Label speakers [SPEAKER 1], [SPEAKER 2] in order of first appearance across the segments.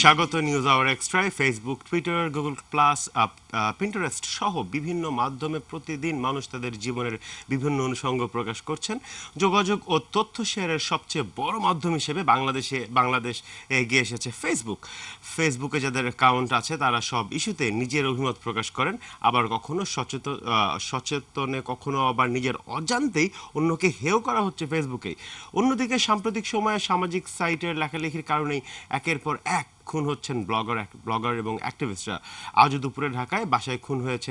[SPEAKER 1] স্বাগত news hour এক্সট্রায়। Facebook, Twitter, Google plus, Pinterest সহ বিভিন্ন মাধ্যমে প্রতিদিন মানুষ তাদের জীবনের বিভিন্ন অনুষঙ্গ প্রকাশ করছেন। যোগাযোগ ও তথ্য শেয়ারের সবচেয়ে বড় মাধ্যম হিসেবে বাংলাদেশ এগিয়ে এসেছে ফেসবুকে যাদের অ্যাকাউন্ট আছে তারা সব ইস্যুতে নিজের অভিমত প্রকাশ করেন, আবার কখনো সচেতনে, কখনো আবার নিজের অজান্তেই অন্যকে হেয় করা হচ্ছে ফেসবুকেই। অন্যদিকে সাম্প্রতিক সময়ে সামাজিক সাইটের লেখালেখির কারণেই একের পর এক খুন হচ্ছেন ব্লগার এবং অ্যাক্টিভিস্টরা। আজও দুপুরে ঢাকায় বাসায় খুন হয়েছে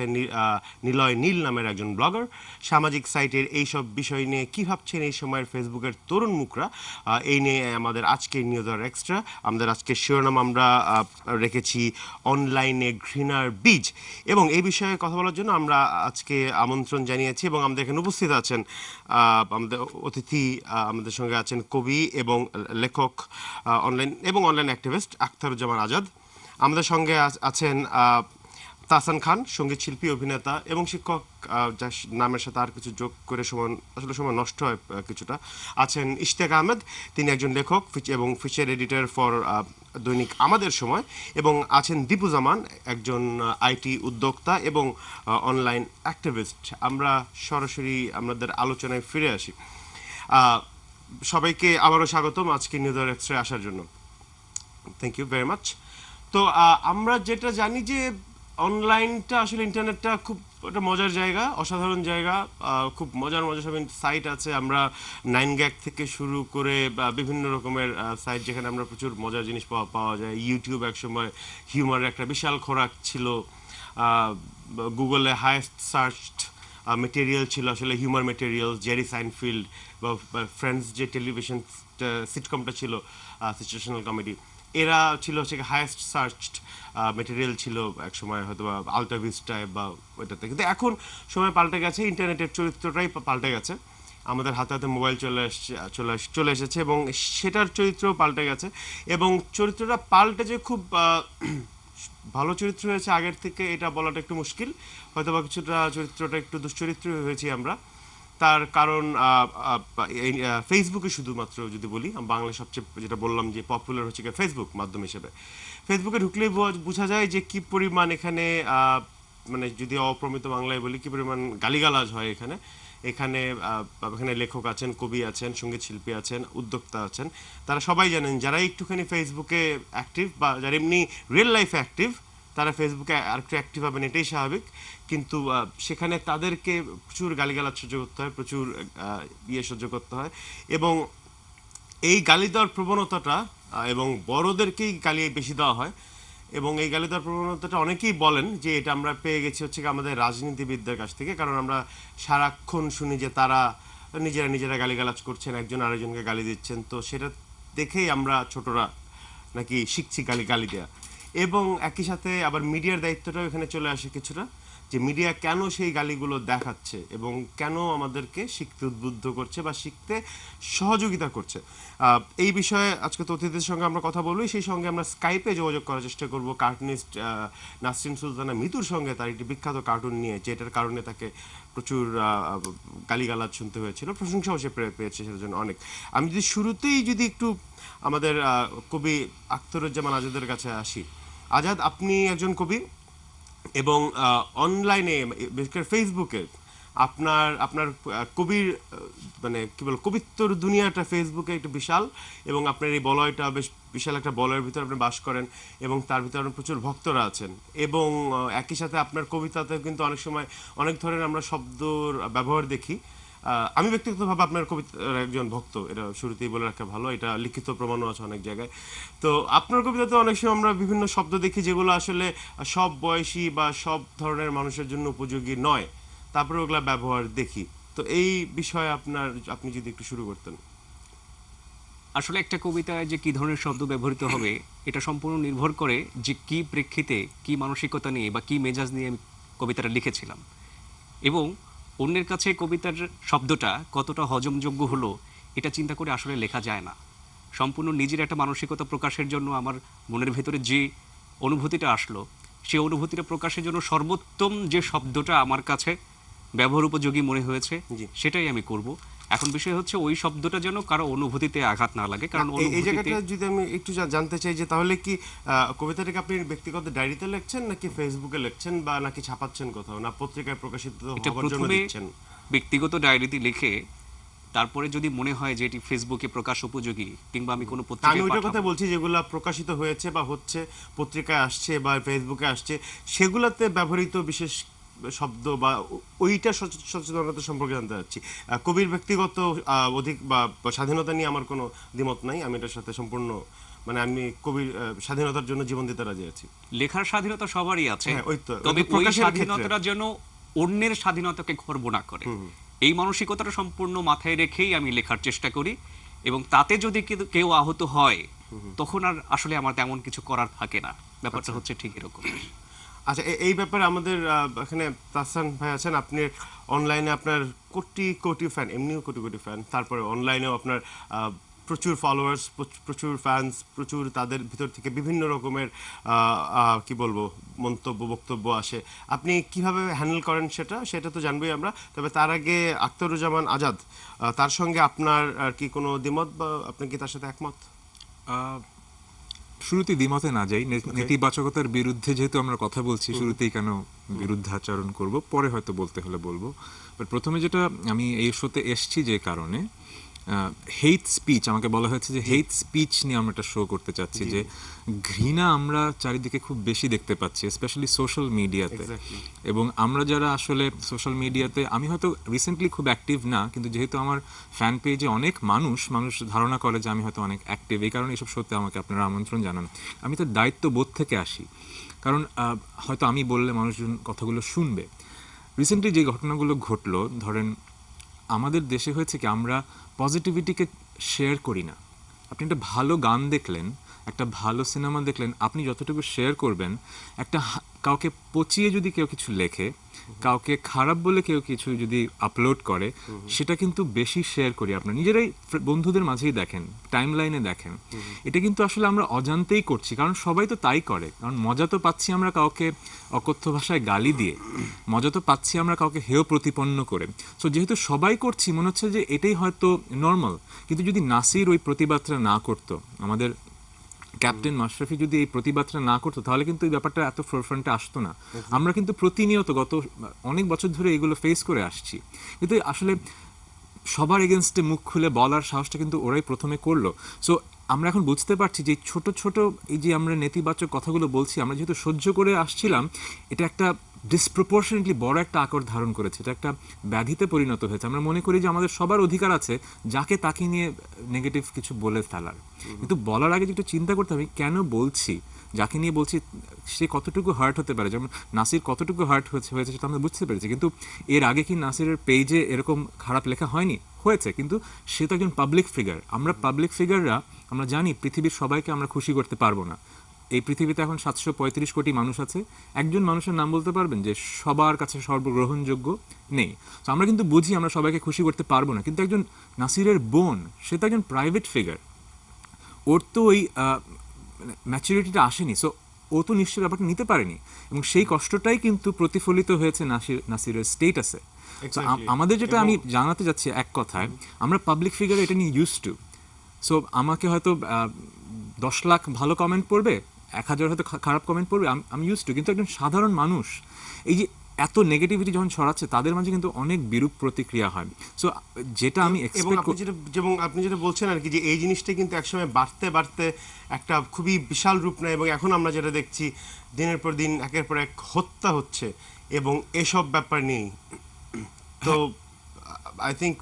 [SPEAKER 1] নিলয় নীল নামের একজন ব্লগার। সামাজিক সাইটের এইসব বিষয় নিয়ে কী ভাবছেন এই সময়ের ফেসবুকের তরুণ মুখরা, এই নিয়ে আমাদের আজকের নিউজ আর এক্সট্রা। আমাদের আজকের শিরোনাম আমরা রেখেছি অনলাইনে ঘৃণার বীজ, এবং এই বিষয়ে কথা বলার জন্য আমরা আজকে আমন্ত্রণ জানিয়েছি এবং আমাদের এখানে উপস্থিত আছেন আমাদের অতিথি। আমাদের সঙ্গে আছেন কবি এবং লেখক, অনলাইন অ্যাক্টিভিস্ট আখতারুজ্জামান আজাদ। আমাদের সঙ্গে আছেন তাহসান খান, সঙ্গীত শিল্পী, অভিনেতা এবং শিক্ষক, যার নামের সাথে আর কিছু যোগ করে সময় নষ্ট হয় কিছুটা। আছেন ইশতিয়াক আহমেদ, তিনি একজন লেখক এবং ফিচার এডিটর ফর দৈনিক আমাদের সময়। এবং আছেন দীপু জামান, একজন আইটি উদ্যোক্তা এবং অনলাইন অ্যাক্টিভিস্ট। আমরা সরাসরি আমাদের আলোচনায় ফিরে আসি। সবাইকে আবারও স্বাগতম আজকে নিউজ আর এক্সট্রায় আসার জন্য। Thank you very much. তো আমরা যেটা জানি যে অনলাইনটা আসলে ইন্টারনেটটা খুব একটা মজার জায়গা, অসাধারণ জায়গা। খুব মজার সব সাইট আছে। আমরা 9gag থেকে শুরু করে বিভিন্ন রকমের সাইট যেখানে আমরা প্রচুর মজার জিনিস পাওয়া যায়। ইউটিউব একসময় হিউমারের একটা বিশাল খোরাক ছিল। গুগলে হাইয়েস্ট সার্চড মেটেরিয়াল ছিল আসলে হিউমার মেটেরিয়াল। জেরি সাইনফিল্ড বা ফ্রেন্ডস যে টেলিভিশন সিটকমটা ছিল, সিচুয়েশনাল কমেডি, এরা ছিল হচ্ছে হাইয়েস্ট সার্চড মেটেরিয়াল ছিল এক সময়, হয়তো বা আলটা ভিস্টায় বা ওইটাতে। কিন্তু এখন সময় পাল্টে গেছে, ইন্টারনেটের চরিত্রটাই পাল্টে গেছে। আমাদের হাতে হাতে মোবাইল চলে এসেছে এবং সেটার চরিত্রও পাল্টে গেছে। এবং চরিত্রটা পাল্টে যে খুব ভালো চরিত্র হয়েছে আগের থেকে এটা বলাটা একটু মুশকিল। হয়তো বা কিছুটা চরিত্রটা একটু দুশ্চরিত্র হয়েছি আমরা। তার কারণ ফেসবুকে শুধুমাত্র যদি বলি, বাংলায় সবচেয়ে যেটা বললাম যে পপুলার হচ্ছে ফেসবুক মাধ্যম হিসেবে। ফেসবুকে ঢুকলেই বোঝা যায় যে কি পরিমাণ এখানে, মানে যদি অপ্রমিত বাংলায় বলি, কি পরিমাণ গালিগালাজ হয় এখানে। এখানে লেখক আছেন, কবি আছেন, সঙ্গীত শিল্পী আছেন, উদ্যোক্তা আছেন। তারা সবাই জানেন যারা একটুখানি ফেসবুকে অ্যাক্টিভ বা যারা এমনি রিয়েল লাইফে অ্যাক্টিভ, তারা ফেসবুকে আরেকটু অ্যাক্টিভ হবেন, এটাই স্বাভাবিক। কিন্তু সেখানে তাদেরকে প্রচুর গালিগালাজ সহ্য করতে হয়, প্রচুর সহ্য করতে হয়। এবং এই গালি দেওয়ার প্রবণতাটা, এবং বড়দেরকেই গালি বেশি দেওয়া হয়। এবং এই গালি দেওয়ার প্রবণতাটা অনেকেই বলেন যে এটা আমরা পেয়ে গেছি হচ্ছে আমাদের রাজনীতিবিদদের কাছ থেকে। কারণ আমরা সারাক্ষণ শুনি যে তারা নিজেরা গালিগালাজ করছেন, একজন আরেকজনকে গালি দিচ্ছেন। তো সেটা দেখেই আমরা ছোটরা নাকি শিখছি গালি দেওয়া। এবং একই সাথে আবার মিডিয়ার দায়িত্বটাও এখানে চলে আসে কিছুটা, যে মিডিয়া কেন সেই গালিগুলো দেখাচ্ছে এবং কেন আমাদেরকে শিখতে উদ্বুদ্ধ করছে বা শিখতে সহযোগিতা করছে। এই বিষয়ে আজকে তো অতিথিদের সঙ্গে আমরা কথা বলবো। সেই সঙ্গে আমরা স্কাইপে যোগাযোগ করার চেষ্টা করব কার্টুনিস্ট নাসরিন সুলতানা মিতুর সঙ্গে, তার একটি বিখ্যাত কার্টুন নিয়ে, যেটার কারণে তাকে প্রচুর গালিগালাজ শুনতে হয়েছিল, প্রশংসাও সে পেয়েছে সেটার জন্য অনেক। আমি যদি শুরুতেই একটু আমাদের কবি আখতারুজ্জামান আজাদের কাছে আসি। আজাদ, আপনি একজন কবি এবং অনলাইনে, বিশেষ করে ফেসবুকে আপনার কবির মানে কি বল, কবিত্বর দুনিয়াটা ফেসবুকে একটু বিশাল। এবং আপনার এই বলয়টা বেশ বিশাল একটা বলয়ের ভিতরে আপনি বাস করেন এবং তার ভিতরে আপনার প্রচুর ভক্তরা আছেন। এবং একই সাথে আপনার কবিতাতে কিন্তু অনেক সময় অনেক ধরনের আমরা শব্দর ব্যবহার দেখি। আমি ব্যক্তিগতভাবে আপনার কবিতার একজন ভক্ত, এটা শুরুতেই বলে রাখা ভালো। এটা লিখিত প্রমাণও আছে অনেক জায়গায়। তো আপনার কবিতাতে অনেক সময় আমরা বিভিন্ন শব্দ দেখি যেগুলো আসলে সব বয়সী বা সব ধরনের মানুষের জন্য উপযোগী নয়, তারপরে ওগুলা ব্যবহার দেখি। তো এই বিষয়ে আপনি যদি একটু শুরু করতেন।
[SPEAKER 2] আসলে একটা কবিতায় যে কি ধরনের শব্দ ব্যবহৃত হবে এটা সম্পূর্ণ নির্ভর করে যে কি প্রেক্ষিতে, কি মানসিকতা নিয়ে বা কি মেজাজ নিয়ে আমি কবিতাটা লিখেছিলাম। এবং অন্যের কাছে কবিতার শব্দটা কতটা হজমযোগ্য হলো এটা চিন্তা করে আসলে লেখা যায় না। সম্পূর্ণ নিজের একটা মানসিকতা প্রকাশের জন্য আমার মনের ভেতরে যে অনুভূতিটা আসলো, সেই অনুভূতিটা প্রকাশের জন্য সর্বোত্তম যে শব্দটা আমার কাছে ব্যবহার উপযোগী মনে হয়েছে সেটাই আমি করব। এখন বিষয় হচ্ছে ওই শব্দটা যেন কারো অনুভূতিতে আঘাত না লাগে, কারণ
[SPEAKER 1] এই
[SPEAKER 2] অনুভূতিতে
[SPEAKER 1] জায়গাটা যদি আমি একটু জানতে চাই যে তাহলে কি কবিতাটাকে আপনি ব্যক্তিগত ডায়েরিতে লিখছেন নাকি ফেসবুকে লিখছেন বা নাকি ছাপাচ্ছেন কোথাও, না পত্রিকায় প্রকাশিত
[SPEAKER 2] এটা
[SPEAKER 1] হওয়ার জন্য
[SPEAKER 2] প্রথমে
[SPEAKER 1] দিচ্ছেন?
[SPEAKER 2] ব্যক্তিগত ডায়েরিতে লিখে তারপরে যদি মনে হয় যে এটি ফেসবুকে প্রকাশ উপযোগী কিংবা আমি কোনো
[SPEAKER 1] আমি
[SPEAKER 2] পত্রিকায়
[SPEAKER 1] ওইটার কথা
[SPEAKER 2] পাঠাবো,
[SPEAKER 1] বলছি যেগুলা প্রকাশিত হয়েছে বা হচ্ছে, পত্রিকায় আসছে বা ফেসবুকে আসছে, সেগুলাতে ব্যবহৃত বিশেষ শব্দ বা ওইটা সচেতনতা সম্পর্কে জানতে চাচ্ছি। কবির ব্যক্তিগত অধিক বা স্বাধীনতা নিয়ে আমার কোনো দ্বিমত নাই, আমি এটার সাথে সম্পূর্ণ, মানে আমি কবির স্বাধীনতার জন্য জীবন দিতে রাজি আছি।
[SPEAKER 2] লেখার স্বাধীনতা সবারই আছে,
[SPEAKER 1] হ্যাঁ, ওই তো,
[SPEAKER 2] তবে ওই
[SPEAKER 1] প্রকাশের
[SPEAKER 2] স্বাধীনতাটা যেন অন্যের স্বাধীনতাকে খর্ব না করে, এই মানসিকতাটা সম্পূর্ণ মাথায় রেখেই আমি লেখার চেষ্টা করি। এবং তাতে যদি কেউ আহত হয় তখন আর আসলে আমার তেমন কিছু করার থাকে না, ব্যাপারটা হচ্ছে ঠিক এরকম।
[SPEAKER 1] আচ্ছা, এই ব্যাপারে আমাদের এখানে তাহসান ভাই আছেন, আপনি অনলাইনে আপনার কোটি কোটি ফ্যান, এমনিও কোটি কোটি ফ্যান, তারপরে অনলাইনেও আপনার প্রচুর ফলোয়ার্স, প্রচুর ফ্যান্স, প্রচুর, তাদের ভিতর থেকে বিভিন্ন রকমের কি বলবো মন্তব্য, বক্তব্য আসে। আপনি কিভাবে হ্যান্ডেল করেন সেটা তো জানবোই আমরা। তবে তার আগে আখতারুজ্জামান আজাদ, তার সঙ্গে আপনার আর কি কোনো দ্বিমত, বা আপনি কি তার সাথে একমত?
[SPEAKER 3] শুরুতে দ্বিমতে না যাই, নেতিবাচকতার বিরুদ্ধে যেহেতু আমরা কথা বলছি, শুরুতেই কেন বিরুদ্ধাচরণ করব, পরে হয়তো বলতে হলে বলবো। বাট প্রথমে যেটা, আমি এই শোতে এসছি যে কারণে, হেট স্পিচ, আমাকে বলা হয়েছে যে হেট স্পিচ নিয়ে আমরা একটা শো করতে চাচ্ছি, যে ঘৃণা আমরা চারিদিকে খুব বেশি দেখতে পাচ্ছি, স্পেশালি সোশ্যাল মিডিয়াতে। এবং আমরা যারা আসলে সোশ্যাল মিডিয়াতে, আমি হয়তো রিসেন্টলি খুব অ্যাক্টিভ না, কিন্তু যেহেতু আমার ফ্যান পেজে অনেক মানুষ ধারণা করে যে আমি হয়তো অনেক অ্যাক্টিভ, এই কারণে এইসব শোতে আমাকে আপনারা আমন্ত্রণ জানান। আমি তো দায়িত্ববোধ থেকে আসি, কারণ হয়তো আমি বললে মানুষজন কথাগুলো শুনবে। রিসেন্টলি যে ঘটনাগুলো ঘটলো, ধরেন আমাদের দেশে হয়েছে কি, আমরা পজিটিভিটিকে শেয়ার করি না। আপনি একটা ভালো গান দেখলেন, একটা ভালো সিনেমা দেখলেন, আপনি যতটুকু শেয়ার করবেন, কাউকে পচিয়ে যদি কেউ কিছু লেখে, কাউকে খারাপ বলে কেউ কিছু যদি আপলোড করে, সেটা কিন্তু বেশি শেয়ার করি আপনার নিজেরাই, বন্ধুদের মাঝেই দেখেন, টাইম লাইনে দেখেন। এটা কিন্তু আসলে আমরা অজান্তেই করছি, কারণ সবাই তো তাই করে। কারণ মজা তো পাচ্ছি আমরা কাউকে অকথ্য ভাষায় গালি দিয়ে, মজা তো পাচ্ছি আমরা কাউকে হেয় প্রতিপন্ন করে। সো যেহেতু সবাই করছি, মনে হচ্ছে যে এটাই হয়তো নর্মাল। কিন্তু যদি নাসির ওই প্রতিবাদটা না করতো, আমাদের ক্যাপ্টেন মাশরাফি যদি এই প্রতিবাদটা না করতো, তাহলে কিন্তু এই ব্যাপারটা এত ফোরফ্রন্টে আসতো না। আমরা কিন্তু প্রতিনিয়ত গত অনেক বছর ধরে এগুলো ফেস করে আসছি, কিন্তু আসলে সবার এগেনস্টে মুখ খুলে বলার সাহসটা কিন্তু ওরাই প্রথমে করলো। সো আমরা এখন বুঝতে পারছি যে ছোট ছোট এই যে আমরা নেতিবাচক কথাগুলো বলছি, আমরা যেহেতু সহ্য করে আসছিলাম, এটা একটা ডিসপ্রপোর্শনেটলি বড় একটা আকার ধারণ করেছে, এটা একটা ব্যাধিতে পরিণত হয়েছে। আমরা মনে করি যে আমাদের সবার অধিকার আছে যাকে তাকে নিয়ে নেগেটিভ কিছু বলে ফেলার, কিন্তু বলার আগে একটু চিন্তা করতে হবে কেন বলছি, যাকে নিয়ে বলছি সে কতটুকু হার্ট হতে পারে। যেমন নাসির কতটুকু হার্ট হয়েছে সেটা আমরা বুঝতে পেরেছি, কিন্তু এর আগে কি নাসিরের পেজে এরকম খারাপ লেখা হয়নি? হয়েছে, কিন্তু সে তো একজন পাবলিক ফিগার। আমরা পাবলিক ফিগাররা আমরা জানি পৃথিবীর সবাইকে আমরা খুশি করতে পারবো না। এই পৃথিবীতে এখন 735 কোটি মানুষ আছে, একজন মানুষের নাম বলতে পারবেন যে সবার কাছে সর্বগ্রহণযোগ্য? নেই। তো আমরা কিন্তু বুঝি আমরা সবাইকে খুশি করতে পারবো না, কিন্তু একজন নাসিরের বোন, সে তো একজন প্রাইভেট ফিগার, ওর তো ওই ম্যাচুরিটিটা আসেনি। সো ও তো নিশ্চয়ই ব্যাপারটা নিতে পারেনি, এবং সেই কষ্টটাই কিন্তু প্রতিফলিত হয়েছে নাসিরের স্টেটাসে। আমাদের যেটা আমি জানাতে যাচ্ছি এক কথায়, আমরা পাবলিক ফিগার এটা নিয়ে ইউজ টু। সো আমাকে হয়তো 10 লাখ ভালো কমেন্ট পড়বে, 1000 হয়তো খারাপ কমেন্ট পড়বে, আমি ইউজ টু। কিন্তু একজন সাধারণ মানুষ এই যে এত নেগেটিভিটি যখন ছড়াচ্ছে, তাদের মাঝে কিন্তু অনেক বিরূপ প্রতিক্রিয়া হয়। সো যেটা আমি
[SPEAKER 1] এবং আপনি যেটা বলছেন আর কি, যে এই জিনিসটা কিন্তু একসময় বাড়তে বাড়তে একটা খুবই বিশাল রূপ নেয়, এবং এখন আমরা যেটা দেখছি দিনের পর দিন একের পর এক হত্যা হচ্ছে এবং এসব ব্যাপার নেই। তো আই থিংক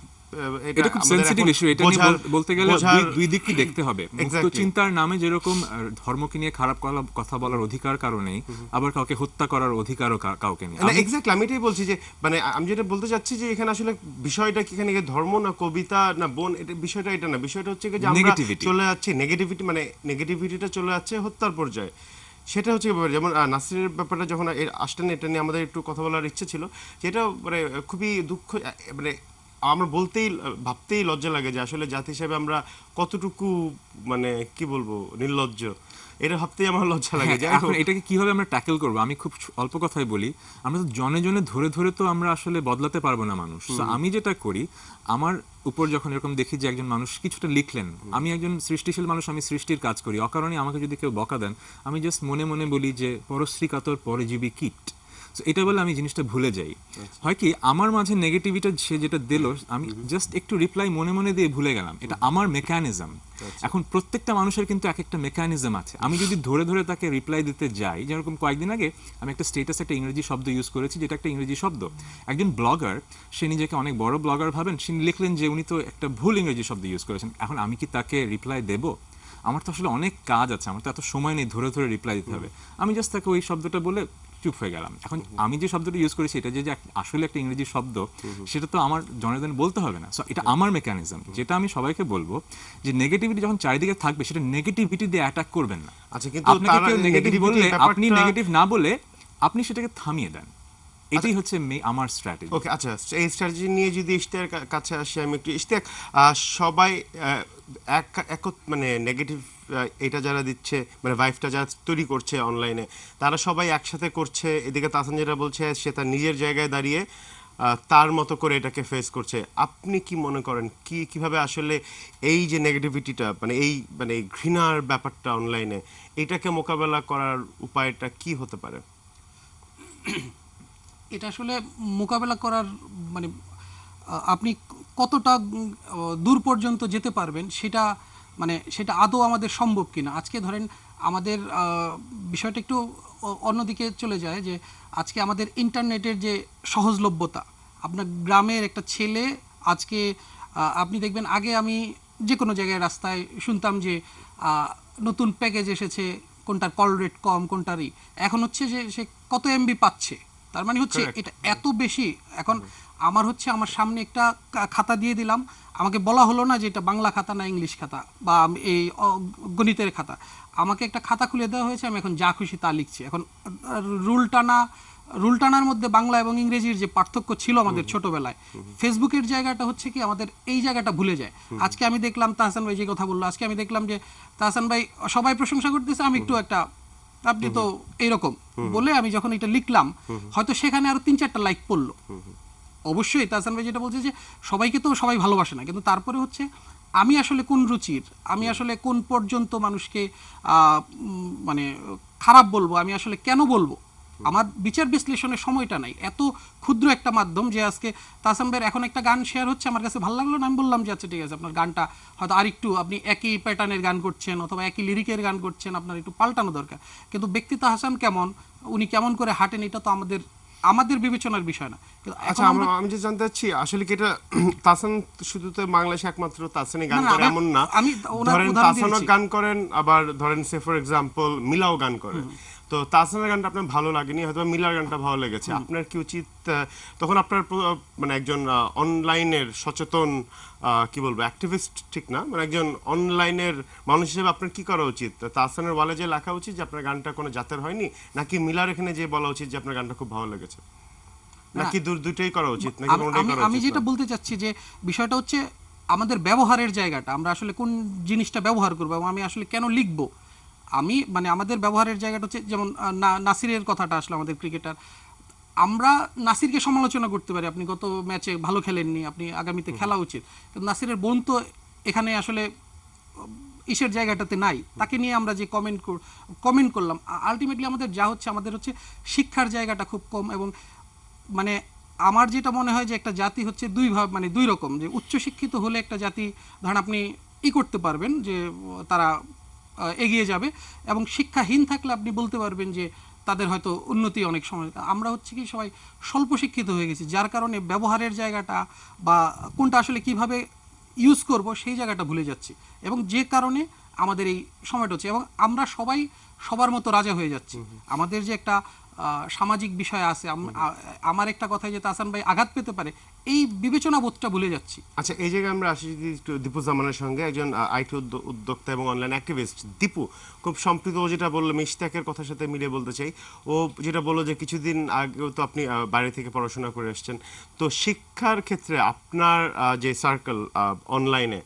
[SPEAKER 3] এটা খুব সেনসিটিভ ইস্যু। এটা নিয়ে বলতে গেলে দুই দিকই দেখতে হবে। মুক্ত চিন্তার নামে যেরকম ধর্মকে নিয়ে খারাপ কথা বলার অধিকার কারণেই, আবার কাউকে হত্যা করার অধিকারও কাউকে নেই।
[SPEAKER 1] এক্স্যাক্টলি, আমি এটাই বলছি যে, মানে আমি যেটা বলতে চাচ্ছি যে এখানে আসলে বিষয়টা কি, এখানে ধর্ম না কবিতা না বোন, এটা বিষয়টা এটা না। বিষয়টা হচ্ছে যে আমরা চলে যাচ্ছি নেগেটিভিটি, মানে নেগেটিভিটিটা চলে যাচ্ছে হত্যার পর্যায়ে। সেটা হচ্ছে ব্যাপার। যেমন নাসিরের ব্যাপারটা যখন আসতেন, এটা নিয়ে আমাদের একটু কথা বলার ইচ্ছে ছিল, যেটা মানে খুবই দুঃখ, মানে আমরা ভাবতেই লজ্জা লাগে যে আসলে জাতি হিসেবে আমরা কতটুকু, মানে কি বলবো, নির্লজ্জ। এটা ভাবতেই আমার লজ্জা লাগে।
[SPEAKER 3] হ্যাঁ,
[SPEAKER 1] যাই
[SPEAKER 3] এখন
[SPEAKER 1] হোক,
[SPEAKER 3] এটাকে কিভাবে আমরা ট্যাকেল করবো, আমি খুব অল্প কথায় বলি। আমরা তো জনে জনে ধরে ধরে তো আমরা আসলে বদলাতে পারবো না মানুষ। So আমি যেটা করি, আমার উপর যখন এরকম দেখি যে একজন মানুষ কিছুটা লিখলেন, আমি একজন সৃষ্টিশীল মানুষ, আমি সৃষ্টির কাজ করি, অকারণে আমাকে যদি কেউ বকা দেন, আমি জাস্ট মনে মনে বলি যে পরশ্রী কাতর পরজীবী কীট। So এটা বলে আমি জিনিসটা ভুলে যাই। হয় কি, আমার মাঝে নেগেটিভিটা সে যেটা দিল, আমি জাস্ট একটু রিপ্লাই মনে মনে দিয়ে ভুলে গেলাম। এটা আমার মেকানিজম। এখন প্রত্যেকটা মানুষের কিন্তু এক একটা মেকানিজম আছে। আমি যদি ধরে ধরে তাকে রিপ্লাই দিতে যাই, যেরকম কয়েকদিন আগে আমি একটা স্টেটাসে একটা ইংরেজি শব্দ ইউজ করেছি, যেটা একটা ইংরেজি শব্দ। একজন ব্লগার, সে নিজেকে অনেক বড় ব্লগার ভাবেন, সে লিখলেন যে উনি তো একটা ভুল ইংরেজি শব্দ ইউজ করেছেন। এখন আমি কি তাকে রিপ্লাই দেব? আমার তো আসলে অনেক কাজ আছে, আমার তো এত সময় নেই ধরে ধরে রিপ্লাই দিতে হবে। আমি জাস্ট তাকে ওই শব্দটা বলে চুপ হয়ে গেলাম। এখন আমি যে শব্দটা ইউজ করেছি, এটা যে যে আসলে একটা ইংরেজি শব্দ, সেটা তো আমার জনগণ বলতে হবে না। সো এটা আমার মেকানিজম। যেটা আমি সবাইকে বলবো যে নেগেটিভিটি যখন চারিদিকে থাকবে, সেটা নেগেটিভিটি দিয়ে অ্যাটাক করবেন না।
[SPEAKER 1] আচ্ছা, কিন্তু
[SPEAKER 3] আপনাকে
[SPEAKER 1] তারা
[SPEAKER 3] কেউ নেগেটিভ
[SPEAKER 1] negativity
[SPEAKER 3] বললে,
[SPEAKER 1] ব্যাপারটা-
[SPEAKER 3] আপনি নেগেটিভ না বলে আপনি সেটাকে থামিয়ে দেন। এটাই হচ্ছে আমার স্ট্র্যাটেজি।
[SPEAKER 1] ওকে, আচ্ছা, এই স্ট্র্যাটেজি নিয়ে যদি ইশতিয়ার কাছে আসি, আমি একটু ইশতিয়াক, সবাই মানে নেগেটিভ এটা যারা দিচ্ছে, মানে ভাইবটা যারা তৈরি করছে অনলাইনে, তারা সবাই একসাথে করছে। এদিকে তাহসান যেটা বলছে, সে তার নিজের জায়গায় দাঁড়িয়ে তার মতো করে এটাকে ফেস করছে। আপনি কি মনে করেন, কিভাবে আসলে এই যে নেগেটিভিটিটা, মানে এই ঘৃণার ব্যাপারটা অনলাইনে, এটাকে মোকাবেলা করার উপায়টা কি হতে পারে?
[SPEAKER 4] এটা আসলে মোকাবেলা করার মানে আপনি কতটা দূর পর্যন্ত যেতে পারবেন, সেটা আদৌ আমাদের সম্ভব কিনা। আজকে ধরেন আমাদের বিষয়টা একটু অন্যদিকে চলে যায়, যে আজকে আমাদের ইন্টারনেটের যে সহজলভ্যতা, আপনার গ্রামের একটা ছেলে আজকে আপনি দেখবেন, আগে আমি যে কোনো জায়গায় রাস্তায় শুনতাম যে নতুন প্যাকেজ এসেছে, কোনটার কল রেট কম, কোনটারই। এখন হচ্ছে যে সে কত এমবি পাচ্ছে, তার মানে হচ্ছে এটা এত বেশি। এখন আমার সামনে একটা খাতা দিয়ে দিলাম, আমাকে বলা হলো না যে এটা বাংলা খাতা না ইংলিশ খাতা বা এই গণিতের খাতা। আমাকে একটা খাতা খুলে দেওয়া হয়েছে, আমি এখন যা খুশি তা লিখছি। এখন রুল টানার মধ্যে বাংলা এবং ইংরেজির যে পার্থক্য ছিল আমাদের ছোটবেলায়, ফেসবুকের জায়গাটা হচ্ছে কি আমাদের এই জায়গাটা ভুলে যায়। আজকে আমি দেখলাম তাহসান ভাই যে কথা বললো, আজকে আমি দেখলাম যে তাহসান ভাই সবাই প্রশংসা করতেছে, আমি একটু একটা আপনি তো এইরকম বলে আমি যখন এটা লিখলাম, হয়তো সেখানে আরো 3-4টা লাইক পড়লো। অবশ্যই তাহসান ভাই যেটা বলছে যে সবাইকে তো সবাই ভালোবাসে না, কিন্তু তারপরে হচ্ছে আমি আসলে কোন রুচির, আমি আসলে কোন পর্যন্ত মানুষকে মানে খারাপ বলবো, আমি আসলে কেন বলবো, আমার বিচার বিশ্লেষণের সময়টা নাই। এত ক্ষুদ্র একটা মাধ্যম যে আজকে তাহসান ভাইয়ের এখন একটা গান শেয়ার হচ্ছে, আমার কাছে ভালো লাগলো না, আমি বললাম যে আচ্ছা ঠিক আছে, আপনার গানটা হয়তো আরেকটু, আপনি একই প্যাটার্নের গান করছেন অথবা একই লিরিকের গান করছেন, আপনার একটু পাল্টানো দরকার। কিন্তু ব্যক্তি তাহসান কেমন, উনি কেমন করে হাঁটেন, এটা তো আমাদের বিবেচনার বিষয় না।
[SPEAKER 1] আচ্ছা, আমি যে জানতে চাচ্ছি আসলে কি এটা তাহসান শুধু তো বাংলাদেশে একমাত্র তাহসানই গান
[SPEAKER 4] না,
[SPEAKER 1] করে এমন না।
[SPEAKER 4] আমি ওনার
[SPEAKER 1] ধরেন
[SPEAKER 4] উদাহরণ
[SPEAKER 1] তাহসানও
[SPEAKER 4] দিয়েছি।
[SPEAKER 1] গান করেন, আবার ধরেন সে ফর এক্সাম্পল মিলাও গান করে। তো তাহসানের গানটা আপনার ভালো লাগেনি, হয়তো মিলার গানটা ভালো লেগেছে। আপনার কি উচিত তখন আপনার মানে একজন অনলাইনের সচেতন কি বলবো, অ্যাক্টিভিস্ট ঠিক না, মানে একজন অনলাইনের মানুষ হিসেবে আপনার কি করা উচিত? তাহসানের ওয়ালে যে লেখা উচিত যে আপনার গানটা কোনো জাতের হয়নি, নাকি মিলার এখানে যে বলা উচিত যে আপনার গানটা খুব ভালো লেগেছে, নাকি দুটোই করা উচিত, নাকি কোনোটাই করা
[SPEAKER 4] আমি
[SPEAKER 1] উচিত
[SPEAKER 4] যেটা
[SPEAKER 1] না?
[SPEAKER 4] বলতে চাচ্ছি যে বিষয়টা হচ্ছে আমাদের ব্যবহারের জায়গাটা, আমরা আসলে কোন জিনিসটা ব্যবহার করবো এবং আমি আসলে কেন লিখবো। মানে আমাদের ব্যবহারের জায়গাটা হচ্ছে, যেমন নাসিরের কথাটা আসলে, আমাদের ক্রিকেটার, আমরা নাসিরকে সমালোচনা করতে পারি, আপনি গত ম্যাচে ভালো খেলেননি, আপনি আগামীতে খেলা উচিত, কিন্তু নাসিরের বোন তো এখানে আসলে ইসের জায়গাটাতে নাই, তাকে নিয়ে আমরা যে কমেন্ট করলাম, আলটিমেটলি আমাদের যা হচ্ছে, আমাদের হচ্ছে শিক্ষার জায়গাটা খুব কম। এবং মানে আমার যেটা মনে হয় যে একটা জাতি হচ্ছে দুই রকম, যে উচ্চশিক্ষিত হলে একটা জাতি ধরেন আপনি করতে পারবেন যে তারা এগিয়ে যাবে, এবং শিক্ষাহীন থাকলে আপনি বলতে পারবেন যে তাদের হয়তো উন্নতি অনেক সময়। আমরা হচ্ছে কি সবাই স্বল্প শিক্ষিত হয়ে গেছি, যার কারণে ব্যবহারের জায়গাটা বা কোনটা আসলে কিভাবে ইউজ করব সেই জায়গাটা ভুলে যাচ্ছি, এবং যে কারণে আমাদের এই সময়টা হচ্ছে, এবং আমরা সবাই সবার মতো রাজা হয়ে যাচ্ছি। আমাদের যে একটা সামাজিক বিষয় আছে, আমার একটা কথায় যে তাহসান ভাই আঘাত পেতে পারে, এই বিবেচনা বোধটা ভুলে যাচ্ছি।
[SPEAKER 1] আচ্ছা, এই জায়গায় আমরা আসি যদি একটু দীপু জামানের সঙ্গে, একজন আইটি উদ্যোক্তা এবং অনলাইন অ্যাক্টিভিস্ট। দীপু খুব সম্প্রীত যেটা বললো, ইশতিয়াকের কথার সাথে মিলিয়ে বলতে চাই, ও যেটা বললো যে কিছুদিন আগেও তো আপনি বাইরে থেকে পড়াশোনা করে এসেছেন, তো শিক্ষার ক্ষেত্রে আপনার যে সার্কেল অনলাইনে,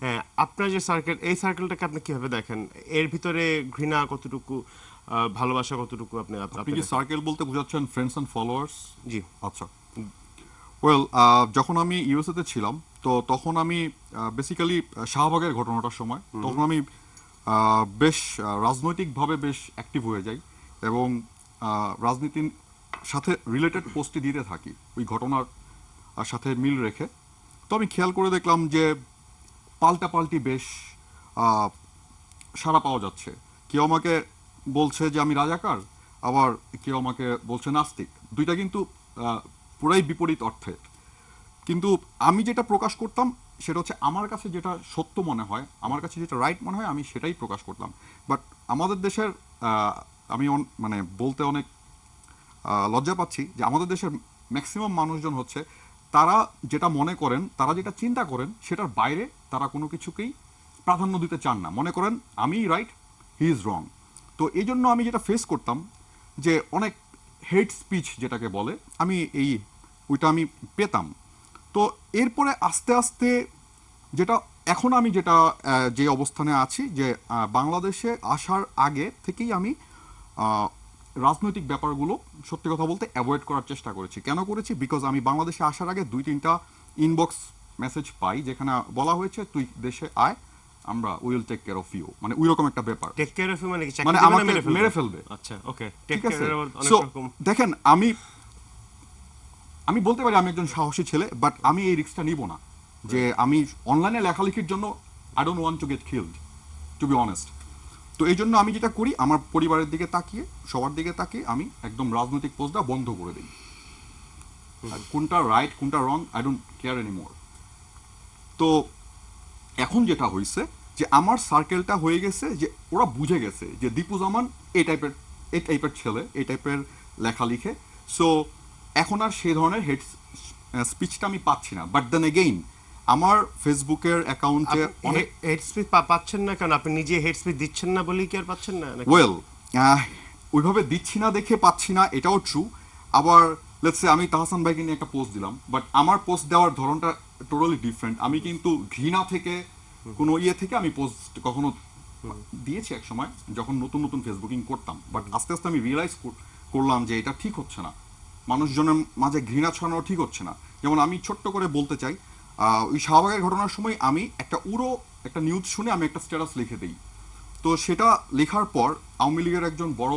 [SPEAKER 1] হ্যাঁ, আপনার যে সার্কেল, এই সার্কেলটাকে আপনি কিভাবে দেখেন? এর ভিতরে ঘৃণা কতটুকু, ভালোবাসা কতটুকু আপনি
[SPEAKER 5] আপনি
[SPEAKER 1] আপনি
[SPEAKER 5] কি
[SPEAKER 1] দেখেন?
[SPEAKER 5] সার্কেল বলতে বোঝাচ্ছেন ফ্রেন্ডস অ্যান্ড ফলোয়ার্স?
[SPEAKER 1] জি।
[SPEAKER 5] আচ্ছা, ওয়েল, যখন আমি ইউএসএ তে ছিলাম তো তখন আমি বেসিক্যালি শাহবাগের ঘটনাটার সময় তখন আমি বেশ রাজনৈতিকভাবে বেশ অ্যাক্টিভ হয়ে যাই এবং রাজনীতির সাথে রিলেটেড পোস্টে দিতে থাকি ওই ঘটনার সাথে মিল রেখে। তো আমি খেয়াল করে দেখলাম যে পাল্টাপাল্টি বেশ আহ, সাড়া পাওয়া যাচ্ছে। কেউ আমাকে বলছে যে আমি রাজাকার, আবার কেউ আমাকে বলছে নাস্তিক। দুইটা কিন্তু পুরাই বিপরীত অর্থে। কিন্তু আমি যেটা প্রকাশ করতাম সেটা হচ্ছে আমার কাছে যেটা সত্য মনে হয়, আমার কাছে যেটা রাইট মনে হয়, আমি সেটাই প্রকাশ করতাম। বাট আমাদের দেশের আমি মানে বলতে অনেক লজ্জা পাচ্ছি যে আমাদের দেশের ম্যাক্সিমাম মানুষজন হচ্ছে তারা যেটা মনে করেন, তারা যেটা চিন্তা করেন সেটার বাইরে তারা কোনো কিছুকেই প্রাধান্য দিতে চান না। মনে করেন আমি রাইট, হি ইজ রং। তো এই জন্য আমি যেটা ফেস করতাম যে অনেক হেট স্পিচ যেটাকে বলে, ওইটা আমি পেতাম। তো এরপরে আস্তে আস্তে যেটা এখন আমি যেটা যে অবস্থানে আছি যে বাংলাদেশে আসার আগে থেকেই আমি রাজনৈতিক ব্যাপারগুলো সত্যি কথা বলতে অ্যাভয়েড করার চেষ্টা করেছি। কেন করেছি? বিকজ আমি বাংলাদেশে আসার আগে 2-3টা ইনবক্স মেসেজ পাই যেখানে বলা হয়েছে তুই দেশে আয়, আমরা will take care of you, মানে ওই রকম একটা ব্যাপার,
[SPEAKER 1] টেক কেয়ার অফ ইউ মানে কি, চাকরি
[SPEAKER 5] মানে
[SPEAKER 1] দিবে না
[SPEAKER 5] আমাকে মেরে ফেলবে।
[SPEAKER 1] আচ্ছা, ওকে, টেক
[SPEAKER 5] ঠিক আছে?
[SPEAKER 1] কেয়ার অনেক
[SPEAKER 5] সো
[SPEAKER 1] রকম।
[SPEAKER 5] দেখেন, আমি বলতে পারি আমি একজন সাহসী ছেলে, বাট আমি এই রিস্কটা নিব না যে আমি অনলাইনে লেখালেখির জন্য I don't want to get killed, to be honest. তো এই জন্য আমি যেটা করি, আমার পরিবারের দিকে তাকিয়ে, সবার দিকে তাকিয়ে আমি একদম রাজনৈতিক পোস্টটা বন্ধ করে দিই। আর কোনটা রাইট কোনটা wrong I don't care anymore. তো এখন যেটা হয়েছে যে আমার সার্কেলটা হয়ে গেছে যে ওরা বুঝে গেছে যে দীপু জামান এই টাইপের ছেলে, এই টাইপের লেখা লিখে। সো এখন আর সেই ধরনের হেড স্পিচটা আমি পাচ্ছি না। বাট দেন এগেইন আমার ফেসবুকের অ্যাকাউন্টে অনেক
[SPEAKER 1] হেড স্পিচ পাচ্ছেন না কেন? আপনি নিজে হেড স্পিচ দিচ্ছেন না বলেই কি আর পাচ্ছেন না নাকি?
[SPEAKER 5] ওয়েল, ওইভাবে দিচ্ছি না দেখে পাচ্ছি না, এটাও ট্রু। আবার লেটস সে আমি তাহসান ভাইকে নিয়ে একটা পোস্ট দিলাম, বাট আমার পোস্ট দেওয়ার ধরনটা টোটালি ডিফারেন্ট। আমি কিন্তু ঘৃণা থেকে কোনো থেকে আমি পোস্ট কখনো দিয়েছি এক সময় যখন নতুন নতুন ফেসবুকিং করতাম। বাট আস্তে আস্তে আমি রিয়েলাইজ করলাম যে এটা ঠিক হচ্ছে না, মানুষজনের মাঝে ঘৃণা ছড়ানো ঠিক হচ্ছে না। যেমন আমি ছোট্ট করে বলতে চাই, ওই শাহবাগের ঘটনার সময় আমি একটা নিউজ শুনে আমি একটা স্ট্যাটাস লিখে দিই। তো সেটা লেখার পর আওয়ামী লীগের একজন বড়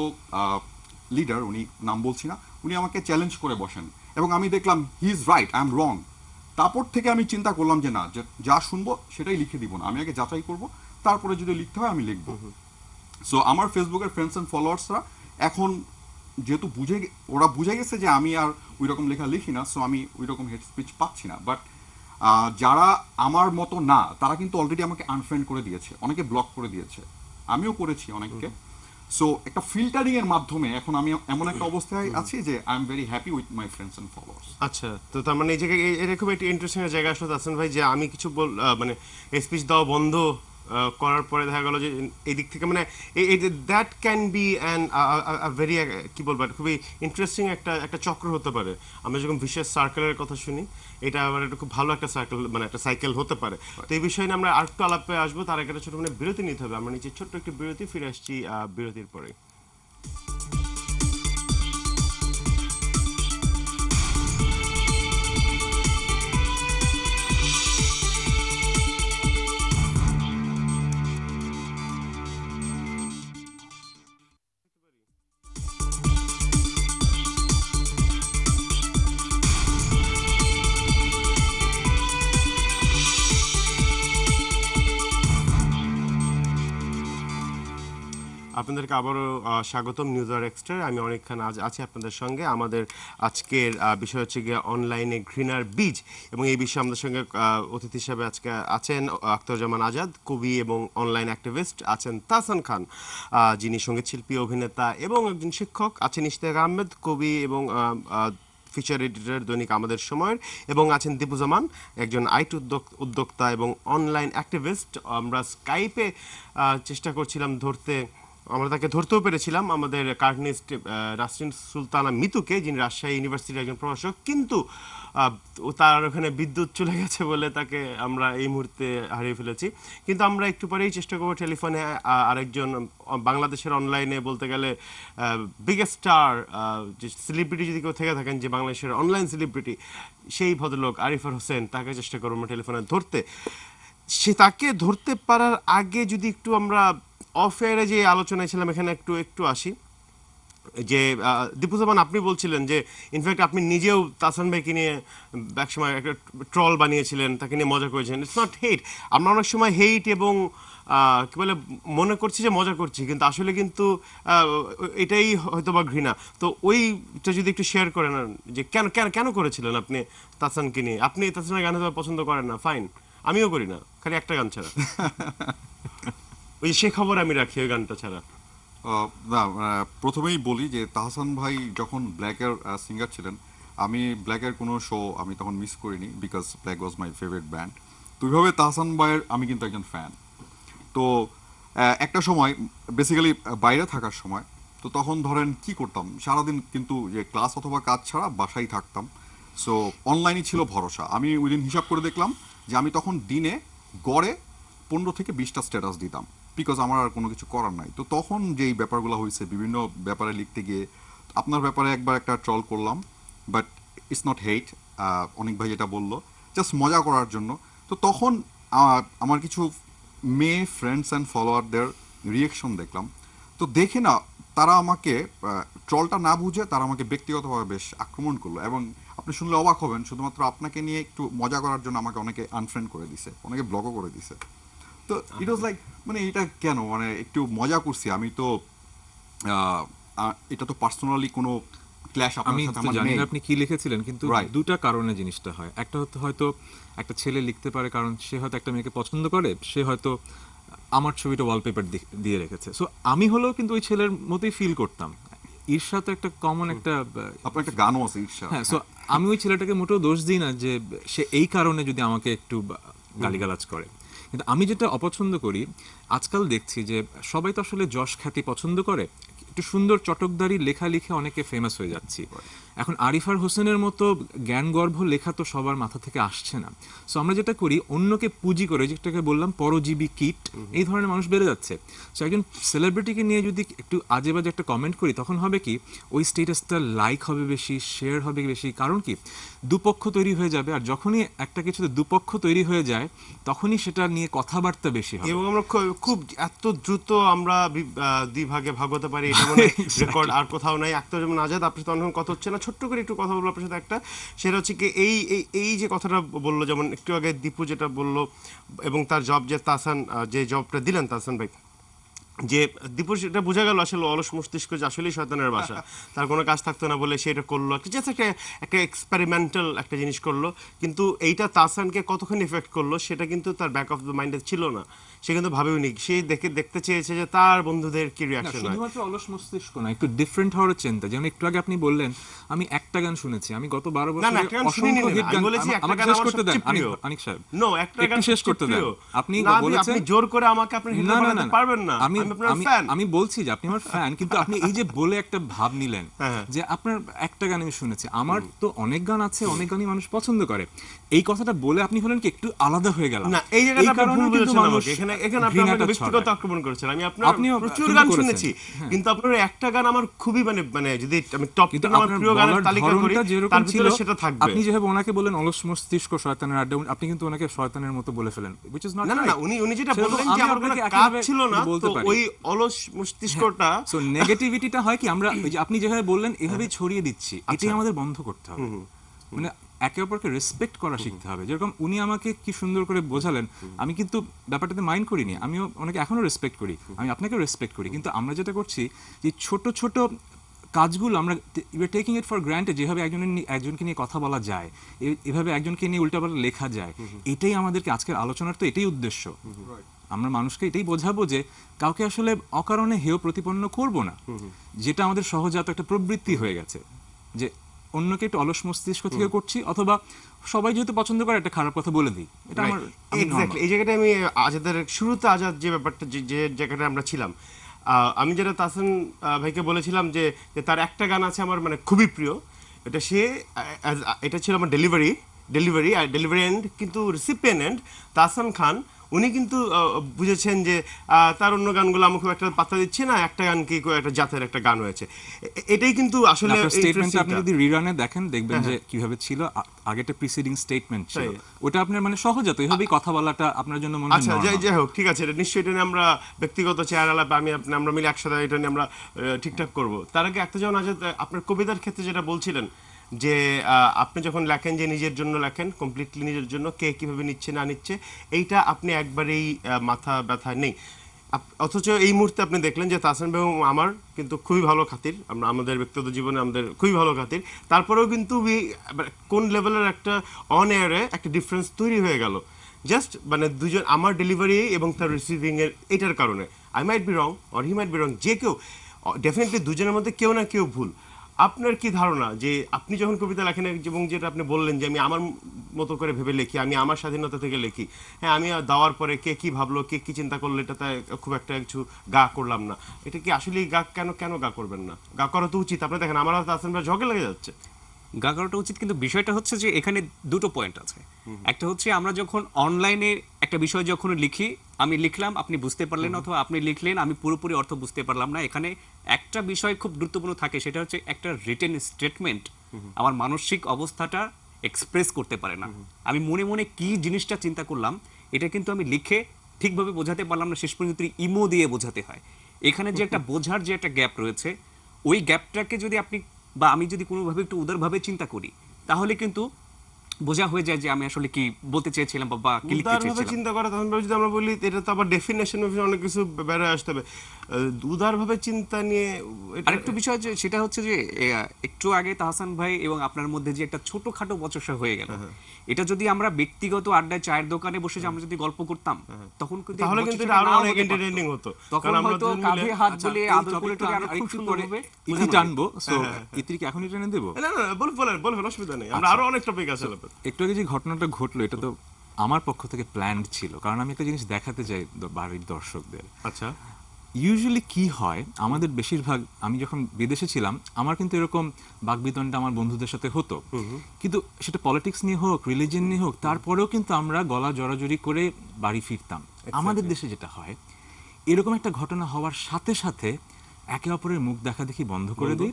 [SPEAKER 5] লিডার, উনি নাম বলছি না, উনি আমাকে চ্যালেঞ্জ করে বসেন এবং আমি দেখলাম he is right, I am রং। তারপর থেকে আমি চিন্তা করলাম যে না, যা শুনবো সেটাই লিখে দিব না, আমি আগে যাচাই করব, তারপরে যদি লিখতে হয় আমি লিখবো। সো আমার ফেসবুকের ফ্রেন্ডস অ্যান্ড ফলোয়ার্সরা এখন যেহেতু ওরা বুঝে গেছে যে আমি আর ওই রকম লেখা লিখি না, সো আমি ওই রকম হেড স্পিচ পাচ্ছি না। বাট যারা আমার মতো না তারা কিন্তু অলরেডি আমাকে আনফ্রেন্ড করে দিয়েছে, অনেকে ব্লক করে দিয়েছে, আমিও করেছি অনেককে। সো একটা ফিল্টারিং এর মাধ্যমে এখন আমি এমন একটা অবস্থায় আছি যে I am very happy with my friends and followers.
[SPEAKER 1] আচ্ছা, তো তার মানে এই জায়গায় এরকম একটা ইন্টারেস্টিং জায়গা আসলে হাসান ভাই, যে আমি কিছু মানে স্পিচ দেওয়া বন্ধ করার পরে দেখা গেল যে এই দিক থেকে মানে that can be an very, কি বলবো, খুবই ইন্টারেস্টিং একটা চক্র হতে পারে। আমরা যখন বিশেষ সার্কেলের কথা শুনি, এটা আবার একটা খুব ভালো একটা সার্কেল, মানে একটা সাইকেল হতে পারে। তো এই বিষয়ে নিয়ে আমরা আরেকটু আলাপে আসবো, তার আগে একটা ছোট মানে বিরতি নিতে হবে। আমরা নিচে ছোট্ট একটি বিরতি, ফিরে আসছি বিরতির পরে। আপনাদেরকে আবারও স্বাগতম নিউজ আর এক্সট্রা। আমি অনেক খান আজ আছি আপনাদের সঙ্গে। আমাদের আজকের বিষয় হচ্ছে গিয়ে অনলাইনে ঘৃণার বীজ, এবং এই বিষয়ে আমাদের সঙ্গে অতিথি হিসাবে আজকে আছেন আখতারুজ্জামান আজাদ, কবি এবং অনলাইন অ্যাক্টিভিস্ট, আছেন তাহসান খান, যিনি সঙ্গীত শিল্পী, অভিনেতা এবং একজন শিক্ষক, আছেন ইশতিয়াক আহমেদ, কবি এবং ফিচার এডিটর দৈনিক আমাদের সময়ের, এবং আছেন দীপু জামান, একজন আইটি উদ্যোক্তা এবং অনলাইন অ্যাক্টিভিস্ট। আমরা স্কাইপে চেষ্টা করছিলাম ধরতে আমরা তাকে ধরতেও পেরেছিলাম, আমাদের কার্টুনিস্ট নাসরিন সুলতানা মিতুকে, যিনি রাজশাহী ইউনিভার্সিটির একজন প্রভাষক, কিন্তু তার ওখানে বিদ্যুৎ চলে গেছে বলে তাকে আমরা এই মুহূর্তে হারিয়ে ফেলেছি। কিন্তু আমরা একটু পরেই চেষ্টা করবো টেলিফোনে আরেকজন বাংলাদেশের অনলাইনে বলতে গেলে বিগেস্ট স্টার, যে সেলিব্রিটি যদি কেউ থেকে থাকেন, যে বাংলাদেশের অনলাইন সেলিব্রিটি, সেই ভদ্রলোক আরিফার হোসেন, তাকে চেষ্টা করবো আমরা টেলিফোনে ধরতে। সে তাকে ধরতে পারার আগে যদি একটু আমরা অফ এয়ারে যে আলোচনায় ছিলাম এখানে একটু আসি, যে দীপুজামান আপনি বলছিলেন যে ইনফ্যাক্ট আপনি নিজেও তাহসান ভাইকে নিয়ে একসময় একটা ট্রল বানিয়েছিলেন, তাকে নিয়ে মজা করেছেন। ইটস নট হেট, আমরা অনেক সময় হেইট এবং কি বলে মনে করছি যে মজা করছি, কিন্তু আসলে কিন্তু এটাই হয়তো বা ঘৃণা। তো ওইটা যদি একটু শেয়ার করেন যে কেন কেন কেন করেছিলেন আপনি তাহসানকে নিয়ে। আপনি তাহসানের গান হয়তো পছন্দ করেন না, ফাইন, আমিও করি না, খালি একটা গান ছাড়া, ওই সে খবর আমি রাখি, ওই গানটা ছাড়া।
[SPEAKER 5] না, প্রথমেই বলি যে তাহসান ভাই যখন ব্ল্যাকের সিঙ্গার ছিলেন, আমি ব্ল্যাকের কোনো শো আমি তখন মিস করিনি, because black was my favourite band. তো ওইভাবে তাহসান ভাইয়ের আমি কিন্তু একজন ফ্যান। তো একটা সময় বেসিক্যালি বাইরে থাকার সময়, তো তখন ধরেন কি করতাম, সারাদিন কিন্তু যে ক্লাস অথবা কাজ ছাড়া বাসায় থাকতাম। সো অনলাইনই ছিল ভরসা। আমি ওই দিন হিসাব করে দেখলাম যে আমি তখন দিনে গড়ে 15 থেকে 20টা স্ট্যাটাস দিতাম, বিকজ আমার আর কোনো কিছু করার নাই। তো তখন যেই ব্যাপারগুলো হয়েছে, বিভিন্ন ব্যাপারে লিখতে গিয়ে আপনার ব্যাপারে একবার একটা ট্রল করলাম, বাট ইটস নট হেট, অনেক ভাই যেটা বললো জাস্ট মজা করার জন্য। তো তখন আমার কিছু মেয়ে ফ্রেন্ডস অ্যান্ড ফলোয়ারদের রিয়েকশন দেখলাম। তো দেখে না, তারা আমাকে ট্রলটা না বুঝে তারা আমাকে ব্যক্তিগতভাবে বেশ আক্রমণ করলো, এবং আপনি শুনলে অবাক হবেন, শুধুমাত্র আপনাকে নিয়ে একটু মজা করার জন্য আমাকে অনেকে আনফ্রেন্ড করে দিছে, অনেকে ব্লকও করে দিছে। তো ইট ওয়াজ লাইক, মানে এটা কেন, মানে একটু মজা করছি আমি তো, এটা তো পার্সোনালি কোনো ক্ল্যাশ
[SPEAKER 3] আমি
[SPEAKER 5] আপনার সাথে
[SPEAKER 3] তো
[SPEAKER 5] আমার
[SPEAKER 3] জানি
[SPEAKER 5] নেই।
[SPEAKER 3] না আপনি কি লিখেছিলেন, কিন্তু
[SPEAKER 5] Right.
[SPEAKER 3] দুটা কারণে জিনিসটা হয়। একটা হয়তো একটা ছেলে লিখতে পারে কারণ সে হয়তো একটা মেয়েকে পছন্দ করে, সে হয়তো আমার ছবিটা ওয়ালপেপার দিয়ে রেখেছে। সো আমি হলেও কিন্তু ওই ছেলের মতোই ফিল করতাম। ঈর্ষা তো একটা কমন একটা
[SPEAKER 5] আপনার একটা গানও আছে ঈর্ষা।
[SPEAKER 3] হ্যাঁ। সো আমি ওই ছেলেটাকে মোটেও দোষ দিই না যে সে এই কারণে যদি আমাকে একটু গালিগালাজ করে। কিন্তু আমি যেটা অপছন্দ করি, আজকাল দেখছি যে সবাই তো আসলে যশ খ্যাতি পছন্দ করে, একটু সুন্দর চটকদারি লেখা লিখে অনেকে ফেমাস হয়ে যাচ্ছি। এখন আরিফার হোসেনের মতো জ্ঞানগর্ভ লেখা তো সবার মাথা থেকে আসছে না। সো আমরা যেটা করি, অন্যকে পুঁজি করে, যেটাকে বললাম পরজীবী কীট, এই ধরনের মানুষ বেড়ে যাচ্ছে। সো একজন সেলিব্রিটিকে নিয়ে যদি একটু আজে বাজে একটা কমেন্ট করি, তখন হবে কি, ওই স্টেটাসটা লাইক হবে বেশি, শেয়ার হবে বেশি। কারণ কি, দুপক্ষ তৈরি হয়ে যাবে, আর যখনই একটা কিছুতে দুপক্ষ তৈরি হয়ে যায় তখনই সেটা নিয়ে কথাবার্তা বেশি হবে।
[SPEAKER 1] এবং আমরা খুব এত দ্রুত আমরা দুই ভাগে ভাগ হতে পারি, এটা মানে রেকর্ড আর কোথাও নাই। আক্তার যেমন আজাদ, আপনার সাথে অনেক কথা হচ্ছে না, ছোট্ট করে একটু কথা বলবো আপনার সাথে একটা। সেটা হচ্ছে কি, এই যে কথাটা বললো, যেমন একটু আগে দীপু যেটা বললো, এবং তার জব যে তাহসান, যে জবটা দিলেন তাহসান ভাই, যে দীপু সেটা বোঝা গেল আসলে অলস মস্তিষ্ক যে আসলেই শয়তানের বাসা, তার কোনো কাজ থাকতো না বলে সে এটা করলো, জাস্ট একটা এক্সপেরিমেন্টাল একটা জিনিস করলো। কিন্তু এইটা তাহসানকে কতক্ষণ ইফেক্ট করলো সেটা কিন্তু তার ব্যাক অফ দ্য মাইন্ডে ছিল না, সে কিন্তু ভাবেওনি। সে দেখতে চেয়েছে যে তার বন্ধুদের কি
[SPEAKER 3] না,
[SPEAKER 1] রিয়াকশন হয়।
[SPEAKER 3] শুধুমাত্র অলস মস্তিষ্ক না, একটু ডিফারেন্ট হওয়ার চিন্তা। যেমন একটু আগে আপনি বললেন আমি একটা গান শুনেছি, আমি গত 12
[SPEAKER 1] না,
[SPEAKER 3] বছরে
[SPEAKER 1] একটা গান শুনিনি
[SPEAKER 3] অসংখ্য
[SPEAKER 1] না।
[SPEAKER 3] হিট
[SPEAKER 1] আমি
[SPEAKER 3] গান।
[SPEAKER 1] বলেছি একটা
[SPEAKER 3] আমাকে
[SPEAKER 1] গান
[SPEAKER 3] শেষ
[SPEAKER 1] আমার
[SPEAKER 3] করতে দেন
[SPEAKER 1] সবচেয়ে প্রিয়।
[SPEAKER 3] আনিক সাহেব,
[SPEAKER 1] নো, একটা গান
[SPEAKER 3] একটু শেষ
[SPEAKER 1] সবচেয়ে
[SPEAKER 3] করতে দেন।
[SPEAKER 1] প্রিয়।
[SPEAKER 3] আপনি
[SPEAKER 1] না,
[SPEAKER 3] বলেছেন
[SPEAKER 1] আপনি জোর করে আমাকে আপনার হিরো বানাতে পারবেন না। আমি আপনার ফ্যান।
[SPEAKER 3] আমি বলছি যে আপনি আমার ফ্যান, কিন্তু আপনি এই যে বলে একটা ভাব নিলেন
[SPEAKER 1] হ্যাঁ।
[SPEAKER 3] যে আপনার একটা গান আমি শুনেছি, আমার তো অনেক গান আছে, অনেক গানই মানুষ পছন্দ করে। এই কথাটা বলে আপনি হলেন কি একটু আলাদা হয়ে গেলাম।
[SPEAKER 1] না, এই জায়গাটা আপনি
[SPEAKER 3] কারণে
[SPEAKER 1] ভুল
[SPEAKER 3] কিন্তু
[SPEAKER 1] বুঝেছেন
[SPEAKER 3] মানুষ
[SPEAKER 1] আমাকে। এখানে আপনি
[SPEAKER 3] ঘৃণাটা
[SPEAKER 1] আমাকে ব্যক্তিগত
[SPEAKER 3] ছড়ায়।
[SPEAKER 1] আক্রমণ করেছেন। আমি
[SPEAKER 3] আপনিও
[SPEAKER 1] প্রচুর
[SPEAKER 3] কিন্তু
[SPEAKER 1] গান
[SPEAKER 3] করেছেন।
[SPEAKER 1] শুনেছি, কিন্তু আপনার ওই একটা গান আমার খুবই মানে যদি আমি টপ
[SPEAKER 3] কিন্তু
[SPEAKER 1] 10 আমার
[SPEAKER 3] আপনার
[SPEAKER 1] প্রিয় গানের
[SPEAKER 3] বলার
[SPEAKER 1] তালিকা করি,
[SPEAKER 3] ধরনটা যেরকম
[SPEAKER 1] তার
[SPEAKER 3] ছিল,
[SPEAKER 1] ভিতরে সেটা থাকবে।
[SPEAKER 3] আপনি যেভাবে ওনাকে বলেন অলস মস্তিষ্ক শয়তানের আড্ডা, আপনি কিন্তু ওনাকে শয়তানের মতো বলে ফেলেন, which is not
[SPEAKER 1] না,
[SPEAKER 3] right.
[SPEAKER 1] উনি যেটা
[SPEAKER 3] সেরকম
[SPEAKER 1] বললেন যে
[SPEAKER 3] আমি
[SPEAKER 1] আমার কোনো
[SPEAKER 3] আপনাকে
[SPEAKER 1] কাজ
[SPEAKER 3] একইভাবে
[SPEAKER 1] ছিল না,
[SPEAKER 3] বলতে
[SPEAKER 1] তো
[SPEAKER 3] পারি।
[SPEAKER 1] ওই অলস মস্তিষ্কটা
[SPEAKER 3] সো নেগেটিভিটিটা হয় কি, আমরা ওই যে আপনি যেভাবে বললেন এভাবেই ছড়িয়ে দিচ্ছি, এটাই আমাদের বন্ধ করতে হবে। মানে একে অপরকে রেসপেক্ট করা শিখতে হবে। যেরকম উনি আমাকে কি সুন্দর করে বোঝালেন, আমি কিন্তু ব্যাপারটাতে মাইন্ড করিনি, আমিও অনেকে এখনো রেসপেক্ট করি, আমি আপনাকে রেসপেক্ট করি। কিন্তু আমরা যেটা করছি, যে ছোট ছোট কাজগুলো আমরা টেকিং ইট ফর গ্রান্টেড, যেভাবে একজনকে নিয়ে কথা বলা যায়, এভাবে একজনকে নিয়ে উল্টাপাল্টা লেখা যায়, এটাই আমাদেরকে আজকের আলোচনার তো এটাই উদ্দেশ্য। আমরা মানুষকে এটাই বোঝাবো যে কাউকে আসলে অকারণে হেয় প্রতিপন্ন করব না, যেটা আমাদের সহজাত একটা প্রবৃত্তি হয়ে গেছে, যে অন্যকে একটু অলস মস্তিষ্ক থেকে করছি, অথবা সবাই যেহেতু পছন্দ করে একটা খারাপ কথা বলে দিই, এটা আমার
[SPEAKER 1] এক্স্যাক্টলি। এই জায়গাটা আমি আজাদের শুরুতে, আজাদ যে ব্যাপারটা যে জায়গাটা আমরা ছিলাম, আমি যেটা তাহসান ভাইকে বলেছিলাম যে যে তার একটা গান আছে আমার মানে খুবই প্রিয়, এটা সে এটা ছিল আমার ডেলিভারি এন্ড, কিন্তু রিসিপিয়েন্ট এন্ড তাহসান খান উনি কিন্তু বুঝেছেন যে তার অন্য গানগুলো আমি খুব একটা পাত্তা দিচ্ছি না, একটা গান কি একটা জাতের একটা গান হয়েছে। এটাই কিন্তু আসলে
[SPEAKER 3] আপনার স্টেটমেন্টটা আপনি
[SPEAKER 1] interesting টা।
[SPEAKER 3] যদি রিরানে দেখেন দেখবেন যে কিভাবে ছিল, আগেটা প্রিসিডিং স্টেটমেন্ট ছিল, ওটা আপনার মানে সহজাত এইভাবেই কথা বলাটা আপনার জন্য মনে হয়
[SPEAKER 1] আচ্ছা,
[SPEAKER 3] normal।
[SPEAKER 1] যাই হোক, ঠিক আছে, এটা নিশ্চয়ই এটা নিয়ে আমরা ব্যক্তিগত চেহারা আলাপ আমরা মিলে একসাথে এটা নিয়ে আমরা ঠিকঠাক করব। তার আগে একটা যেমন আছে আপনার কবিতার ক্ষেত্রে যেটা বলছিলেন যে আপনি যখন লেখেন যে নিজের জন্য লেখেন, কমপ্লিটলি নিজের জন্য, কে কিভাবে নিচ্ছে না নিচ্ছে এইটা আপনি একবারেই মাথা ব্যথা নেই। অথচ এই মুহূর্তে আপনি দেখলেন যে তাহসান ভাই এবং আমার কিন্তু খুবই ভালো খাতির, আমরা আমাদের ব্যক্তিগত জীবনে আমাদের খুবই ভালো খাতির, তারপরেও কিন্তু কোন লেভেলের একটা অন এয়ারে একটা ডিফারেন্স তৈরি হয়ে গেল জাস্ট মানে দুজন, আমার ডেলিভারি এবং তার রিসিভিং এর এটার কারণে। I might be wrong or he might be wrong, যে কেউ ডেফিনেটলি দুজনের মধ্যে কেউ না কেউ ভুল। আপনার কি ধারণা যে আপনি যখন কবিতা লেখেন এবং যেটা আপনি বললেন যে আমি আমার মতো করে ভেবে লিখি, আমি আমার স্বাধীনতা থেকে লিখি, হ্যাঁ আমি দেওয়ার পরে কে কি ভাবলো, কে কি চিন্তা করলো, এটাতে খুব একটা কিছু গা করলাম না, এটা কি আসলে গা কেন গা করবেন না? গা করা তো উচিত। আপনি দেখেন আমার হাতে আসেন ঝগড়া লেগে যাচ্ছে।
[SPEAKER 2] গা করাটা উচিত, কিন্তু বিষয়টা হচ্ছে যে এখানে দুটো পয়েন্ট আছে। একটা হচ্ছে আমরা যখন অনলাইনে একটা বিষয় যখন লিখি, আমি লিখলাম আপনি বুঝতে পারলেন, অথবা আপনি লিখলেন আমি পুরোপুরি অর্থ বুঝতে পারলাম না, এখানে একটা বিষয় খুব গুরুত্বপূর্ণ থাকে, সেটা হচ্ছে একটা রিটেন স্টেটমেন্ট আমার মানসিক অবস্থাটা এক্সপ্রেস করতে পারে না। আমি মনে মনে কি জিনিসটা চিন্তা করলাম এটা কিন্তু আমি লিখে ঠিকভাবে বোঝাতে পারলাম না, শেষ পর্যন্ত ইমো দিয়ে বোঝাতে হয়। এখানে যে একটা বোঝার যে একটা গ্যাপ রয়েছে, ওই গ্যাপটাকে যদি আপনি বা আমি যদি কোনোভাবে একটু উদারভাবে চিন্তা করি, তাহলে কিন্তু বোঝা হয়ে যায় যে আমি আসলে কি বলতে চেয়েছিলাম বা কি লিখতে
[SPEAKER 1] উদারভাবে
[SPEAKER 2] চেয়েছিলাম।
[SPEAKER 1] চিন্তা করা, তখন যদি আমরা বলি এটা তো আবার ডেফিনেশন অনেক কিছু বেরোয় আসতে হবে। উদারভাবে চিন্তা নিয়ে
[SPEAKER 2] আরেকটু বিষয় যে সেটা হচ্ছে যে একটু আগে তাহসান ভাই এবং আপনার মধ্যে যে একটা ছোটখাটো বচসা হয়ে গেল, এটা যদি আমরা ব্যক্তিগত আড্ডায় চায়ের দোকানে বসে যে আমরা যদি গল্প করতাম, তখন কিন্তু
[SPEAKER 1] তাহলে কিন্তু এটা আরো অনেক এন্টারটেইনিং হতো।
[SPEAKER 2] তখন
[SPEAKER 1] আমরা
[SPEAKER 2] হয়তো
[SPEAKER 1] দুজন
[SPEAKER 2] কাঁধে
[SPEAKER 1] মিলে-
[SPEAKER 2] হাত
[SPEAKER 3] আচ্ছা,
[SPEAKER 2] বলে
[SPEAKER 3] এই
[SPEAKER 2] আদর করে
[SPEAKER 3] topic টা
[SPEAKER 2] আরো খুব
[SPEAKER 3] আরেকটু
[SPEAKER 2] সুন্দর
[SPEAKER 3] পরে
[SPEAKER 2] হবে
[SPEAKER 3] ইতি টানবো, সো ইতিকে এখনই টেনে দেবো।
[SPEAKER 1] না বলবেন অসুবিধা নেই, আমরা আরো অনেক টপিক আছে।
[SPEAKER 3] একটু আগে যে ঘটনাটা ঘটলো এটা তো আমার পক্ষ থেকে প্ল্যান্ড ছিল, কারণ আমি একটা জিনিস দেখাতে চাই বাড়ির দর্শকদের।
[SPEAKER 1] আচ্ছা,
[SPEAKER 3] ইউজুয়ালি কি হয় আমাদের বেশিরভাগ, আমি যখন বিদেশে ছিলাম আমার কিন্তু এরকম বাকবিতণ্ডা আমার বন্ধুদের সাথে হতো, কিন্তু সেটা পলিটিক্স নিয়ে হোক, রিলিজিয়ন নিয়ে হোক, তারপরেও কিন্তু আমরা গলা জড়াজড়ি করে বাড়ি ফিরতাম। আমাদের দেশে যেটা হয়, এরকম একটা ঘটনা হওয়ার সাথে সাথে একে অপরের মুখ দেখা দেখি বন্ধ করে দিই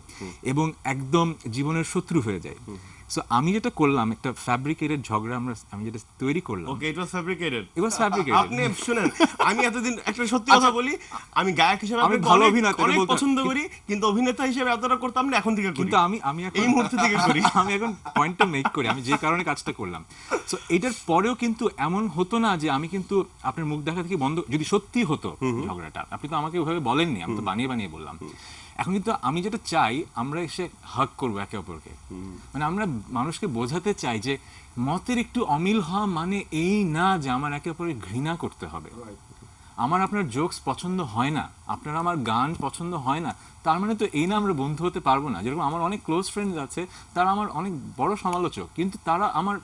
[SPEAKER 3] এবং একদম জীবনের শত্রু হয়ে যায়। সো আমি যেটা করলাম, একটা ফ্যাব্রিকেটেড ঝগড়া আমি যেটা তৈরি করলাম।
[SPEAKER 1] ওকে, ইট ওয়াজ ফ্যাব্রিকেটেড।
[SPEAKER 3] It was fabricated.
[SPEAKER 1] আপনি শুনেন, আমি এতদিন একটা সত্যি কথা বলি, আমি গায়ক হিসেবে
[SPEAKER 3] আমি
[SPEAKER 1] আপনাকে
[SPEAKER 3] ভালো
[SPEAKER 1] অনেক
[SPEAKER 3] অভিনেতা, এটা
[SPEAKER 1] অনেক
[SPEAKER 3] বলতে-
[SPEAKER 1] পছন্দ করি, কিন্তু অভিনেতা হিসেবে এতটা করতাম না, এখন থেকে করি।
[SPEAKER 3] কিন্তু আমি এখন
[SPEAKER 1] এই মুহূর্তে থেকে করি।
[SPEAKER 3] আমি এখন পয়েন্টটা মেক করি আমি যে কারণে কাজটা করলাম। সো এটার পরেও কিন্তু এমন হতো না যে আমি কিন্তু আপনার মুখ দেখা থেকে বন্ধ, যদি সত্যি হতো ঝগড়াটা, আপনি তো আমাকে ওইভাবে বলেননি, আমি তো বানিয়ে বানিয়ে বললাম। এখন কিন্তু আমি যেটা চাই, আমরা এসে হাগ করবো একে অপরকে, মানে আমরা মানুষকে বোঝাতে চাই যে মতের একটু অমিল হওয়া মানে এই না যে আমার একে অপরকে ঘৃণা করতে হবে। আমার আপনার জোকস পছন্দ হয় না, আপনার আমার গান পছন্দ হয় না, তার মানে তো এই না আমরা বন্ধু হতে পারবো না। যেরকম আমার অনেক ক্লোজ ফ্রেন্ডস আছে, তারা আমার অনেক বড় সমালোচক, কিন্তু তারা আমার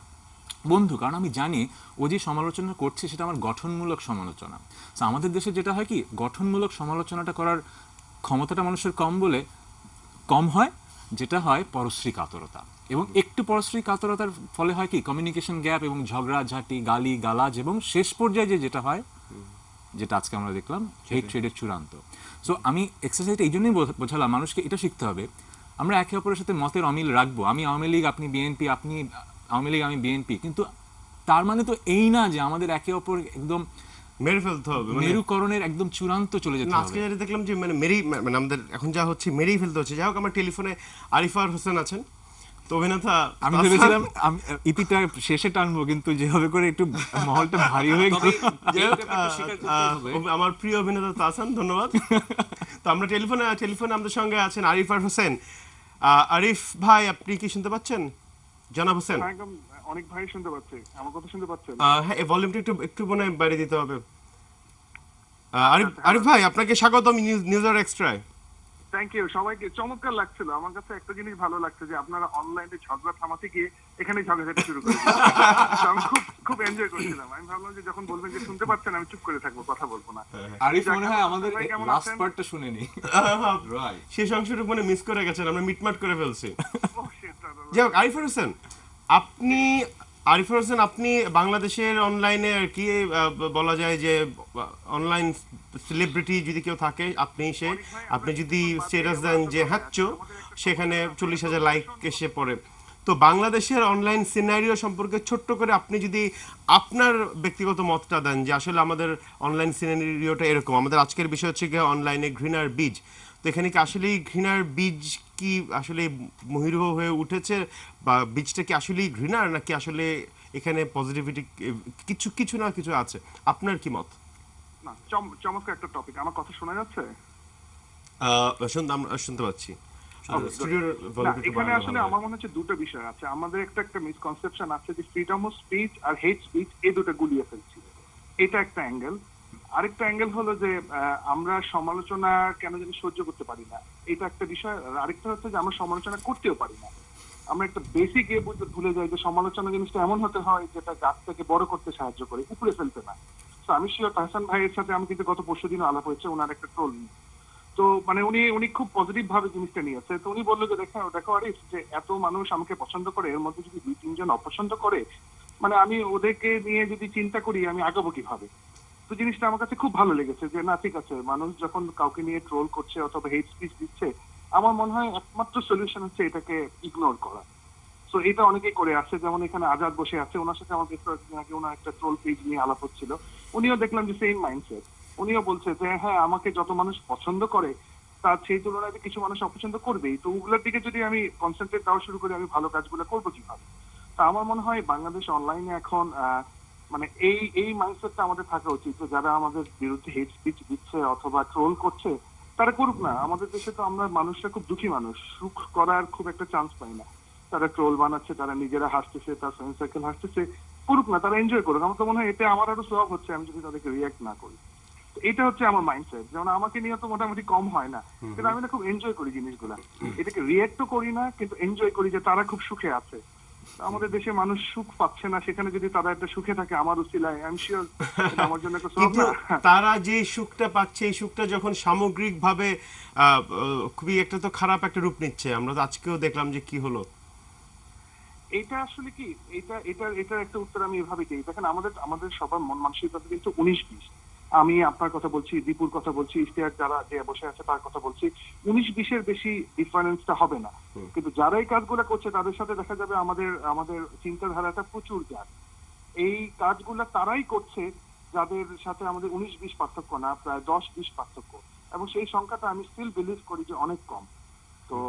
[SPEAKER 3] বন্ধু, কারণ আমি জানি ও যে সমালোচনা করছে সেটা আমার গঠনমূলক সমালোচনা। তো আমাদের দেশে যেটা হয় কি, গঠনমূলক সমালোচনাটা করার ক্ষমতাটা মানুষের কম হয়, যেটা হয় পরশ্রী কাতরতা, এবং একটু পরশ্রী কাতরতার ফলে হয় কি কমিউনিকেশন গ্যাপ এবং ঝগড়াঝাটি, গালি গালাজ, এবং শেষ পর্যায়ে যেটা হয়, যেটা আজকে আমরা দেখলাম, হেট ট্রেডের চূড়ান্ত। সো আমি এক্সারসাইজটা এই জন্যই বোঝালাম মানুষকে, এটা শিখতে হবে আমরা একে অপরের সাথে মতের অমিল রাখবো, আমি আওয়ামী লীগ আপনি বিএনপি, আপনি আওয়ামী লীগ আমি বিএনপি, কিন্তু তার মানে তো এই না যে আমাদের একে অপর একদম
[SPEAKER 1] মেরে ফেলতে হবে,
[SPEAKER 3] মেরুকরণের একদম চূড়ান্ত চলে যেতে
[SPEAKER 1] আজকে
[SPEAKER 3] হবে।
[SPEAKER 1] যেটা দেখলাম যে মানে আমাদের এখন যা হচ্ছে মেরেই ফেলতে হচ্ছে। যাই হোক, আমার টেলিফোনে আরিফার হোসেন আছেন, তো অভিনেতা।
[SPEAKER 3] আমি ভেবেছিলাম আমি ইতিটা শেষে টানবো, কিন্তু যেভাবে করে একটু মহলটা ভারী হয়ে গেল।
[SPEAKER 1] যাই হোক, আমার প্রিয় অভিনেতা তাহসান, ধন্যবাদ। তো আমরা টেলিফোনে আমাদের সঙ্গে আছেন আরিফার হোসেন। আরিফ ভাই, আপনি কি শুনতে পাচ্ছেন? জনাব হোসেন,
[SPEAKER 6] একদম অনেক ভাই শুনতে পাচ্ছি, আমার কথা শুনতে পাচ্ছেন?
[SPEAKER 1] হ্যাঁ, ভলিউমটা একটু মনে হয় বাইরে দিতে হবে। আরিফ ভাই, আপনাকে স্বাগতম নিউজ আর এক্সট্রায়।
[SPEAKER 6] থ্যাংক ইউ সবাইকে। চমৎকার লাগছিল। আমার কাছে একটা জিনিস ভালো লাগছে যে আপনারা অনলাইনে ঝগড়া থামাতে গিয়ে এখানে ঝগড়াঝাটি শুরু করেছেন। তো আমি খুব খুব এনজয় করছিলাম। আমি ভাবলাম যে যখন বলবেন যে শুনতে পাচ্ছেন আমি চুপ করে থাকবো, কথা বলবো না।
[SPEAKER 3] আরিফ মনে হয় আমাদের
[SPEAKER 6] ভাই কেমন
[SPEAKER 3] লাস্ট
[SPEAKER 6] আছেন?
[SPEAKER 3] পার্টটা শুনেনি। রাইট।
[SPEAKER 1] শেষ অংশটুকু মানে মিস করে গেছেন, আমরা মিটমাট করে ফেলছি।
[SPEAKER 6] Oh, shit, দাদা।
[SPEAKER 1] যাই হোক, আরিফুর হোসেন, আপনি বাংলাদেশের অনলাইনে আর কি বলা যায় যে অনলাইন সেলিব্রিটি যদি কেউ থাকে, আপনি যদি স্ট্যাটাস দেন যে হাচ্চো, সেখানে 40,000 লাইক এসে পড়ে। তো বাংলাদেশের অনলাইন সিনারিও সম্পর্কে ছোট্ট করে আপনি যদি আপনার ব্যক্তিগত মতটা দেন যে আসলে আমাদের অনলাইন সিনারিওটা এরকম। আমাদের আজকের বিষয় হচ্ছে গিয়ে অনলাইনে ঘৃণার বীজ। তো এখানে কি আসলেই ঘৃণার বীজ কি আসলে মহিরুহ হয়ে উঠেছে, বা বীজটা কি আসলেই ঘৃণার, নাকি আসলে এখানে পজিটিভিটি কিছু কিছু না কিছু আছে? আপনার কি মত?
[SPEAKER 6] না, চমৎকার একটা টপিক। আমার কথা শোনা যাচ্ছে?
[SPEAKER 1] আমরা শুনতে পাচ্ছি।
[SPEAKER 6] Okay,
[SPEAKER 1] স্টুডিওর
[SPEAKER 6] না,
[SPEAKER 1] ভলিউমটা একটু
[SPEAKER 6] এখানে
[SPEAKER 1] বাড়ালে
[SPEAKER 6] আসলে
[SPEAKER 1] ভালো হয়।
[SPEAKER 6] আমার মনে হচ্ছে দুটো বিষয় আছে। আমাদের একটা মিসকনসেপশন আছে যে ফ্রিডম অফ স্পিচ আর হেট স্পিচ, এই দুটো গুলিয়ে ফেলছি। এটা একটা অ্যাঙ্গেল। আরেকটা অ্যাঙ্গেল হলো যে আমরা সমালোচনা কেন জানি সহ্য করতে পারি না, এটা একটা বিষয়। আর আরেকটা হচ্ছে যে আমরা সমালোচনা করতেও পারি না। আমরা একটা বেসিক ভুলে যাই যে সমালোচনা জিনিসটা এমন হতে হয় যেটা গাছটাকে বড় করতে সাহায্য করে, উপরে ফেলতে না। তো আমি শিওর তাহসান ভাইয়ের সাথে আমি কিন্তু গত পরশুদিনও আলাপ হয়েছে ওনার একটা ট্রোল নিয়ে। তো মানে উনি খুব পজিটিভ ভাবে জিনিসটা নিয়েছে। তো উনি বললো যে দেখো আরিফ, যে এত মানুষ আমাকে পছন্দ করে, এর মধ্যে যদি 2-3 জন অপছন্দ করে, মানে আমি ওদেরকে নিয়ে যদি চিন্তা করি আমি আগাবো কিভাবে। তো জিনিসটা আমার কাছে খুব ভালো লেগেছে যে না, ঠিক আছে, মানুষ যখন কাউকে নিয়ে ট্রোল করছে অথবা হেট স্পিচ দিচ্ছে, আমার মনে হয় একমাত্র সলিউশন হচ্ছে এটাকে ইগনোর করা। তো এটা অনেকেই করে আসছে। যেমন এখানে আজাদ বসে আছে, ওনার সাথে আমার বেশ কয়েকদিন আগে ওনার একটা ট্রোল পেজ নিয়ে আলাপ হচ্ছিল। উনিও দেখলাম যে সেম মাইন্ডসেট। উনিও বলছে যে হ্যাঁ, আমাকে যত মানুষ পছন্দ করে তার সেই তুলনায় কিছু মানুষ অপছন্দ করবেই। তো ওগুলোর দিকে যদি আমি কনসেন্ট্রেট দেওয়া শুরু করি, আমি ভালো কাজগুলো করবো কিভাবে। তা আমার মনে হয় বাংলাদেশ অনলাইনে এখন মানে এই মাইন্ডসেটটা আমাদের থাকা উচিত যে যারা আমাদের বিরুদ্ধে হেট স্পিচ দিচ্ছে অথবা ট্রোল করছে, তারা করুক না। আমাদের দেশে তো আমরা মানুষরা খুব দুঃখী মানুষ, সুখ করার খুব একটা চান্স পাই না। তারা ট্রোল বানাচ্ছে, তারা নিজেরা হাসতেছে, তার ফ্রেন্ড সার্কেল হাসতেছে, করুক না, তারা এনজয় করুক। আমার তো মনে হয় এতে আমার আরো সওয়াব হচ্ছে আমি যদি তাদেরকে রিয়াক্ট না করি। তো এটা হচ্ছে আমার মাইন্ডসেট। যেমন আমাকে নিয়ে তো মোটামুটি কম হয় না, কিন্তু আমি না খুব এনজয় করি জিনিসগুলা। এটাকে রিয়াক্টও করি না, কিন্তু এনজয় করি যে তারা খুব সুখে আছে। তো আমাদের দেশে মানুষ সুখ পাচ্ছে না, সেখানে যদি তারা একটা সুখে থাকে আমার উসিলায়, আই এম শিওর আমার জন্য একটা সওয়াব
[SPEAKER 1] কিন্তু
[SPEAKER 6] না।
[SPEAKER 1] তারা যে সুখটা পাচ্ছে, এই সুখটা যখন সামগ্রিকভাবে খুবই একটা তো খারাপ একটা রূপ নিচ্ছে। আমরা তো আজকেও দেখলাম যে কি হলো।
[SPEAKER 6] এটা আসলে কি, এটার একটা উত্তর আমি এভাবে দিই। দেখেন, আমাদের আমাদের সবার মন মানসিকতা কিন্তু 19-20। আমি আপনার কথা বলছি, দীপুর কথা বলছি, ইশতিয়াক যারা যে বসে আছে তার কথা বলছি। 19-20-এর বেশি ডিফারেন্সটা হবে না। কিন্তু যারা এই কাজগুলো করছে তাদের সাথে দেখা যাবে আমাদের চিন্তাধারাটা প্রচুর যায়। এই কাজগুলো তারাই করছে যাদের সাথে আমাদের 19-20 পার্থক্য না, প্রায় 10-20 পার্থক্য। এবং সেই সংখ্যাটা আমি স্টিল বিলিভ করি যে অনেক কম। তো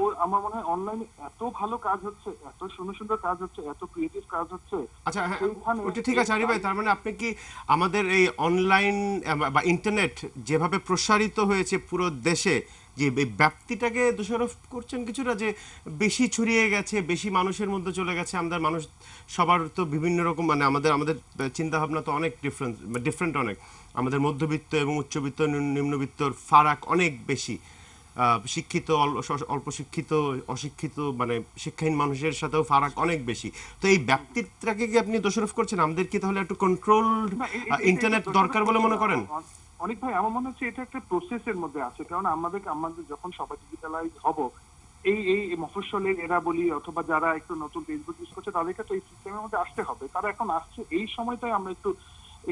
[SPEAKER 6] ও আমার মনে হয় অনলাইনে এত ভালো কাজ হচ্ছে, এত সুন্দর সুন্দর কাজ হচ্ছে, এত ক্রিয়েটিভ কাজ হচ্ছে।
[SPEAKER 1] আচ্ছা, হ্যাঁ,
[SPEAKER 6] সেইখানে
[SPEAKER 1] ওটা ঠিক আছে আরিফ ভাই। তার মানে আপনি কি আমাদের এই অনলাইন বা ইন্টারনেট যেভাবে প্রসারিত হয়েছে পুরো দেশে, যে এই ব্যাপ্তিটাকে দোষারোপ করছেন কিছুটা, যে বেশি ছড়িয়ে গেছে, বেশি মানুষের মধ্যে চলে গেছে? আমাদের মানুষ সবার তো বিভিন্ন রকম, মানে আমাদের আমাদের চিন্তা ভাবনা তো অনেক ডিফারেন্ট অনেক। আমাদের মধ্যবিত্ত এবং উচ্চবিত্ত নিম্নবিত্তর ফারাক অনেক বেশি। শিক্ষিত, অল্প শিক্ষিত, অশিক্ষিত, মানে শিক্ষাহীন মানুষের সাথেও ফারাক অনেক বেশি। তো এই ব্যাপ্তিটাকে কি আপনি দোষারোপ করছেন? আমাদের কি তাহলে একটু কন্ট্রোল
[SPEAKER 6] না,
[SPEAKER 1] ইন্টারনেট দরকার বলে মনে করেন?
[SPEAKER 6] অনেক ভাই, আমার মনে হচ্ছে এটা একটা প্রসেসের মধ্যে আছে। কারণ আমাদের যখন সবাই ডিজিটালাইজ হব, এই মফস্বলের এরা বলি অথবা যারা একটু নতুন ফেসবুক ইউজ করছে, তাদেরকে তো এই সিস্টেমের মধ্যে আসতে হবে। তারা এখন আসছে, এই সময়টাই আমরা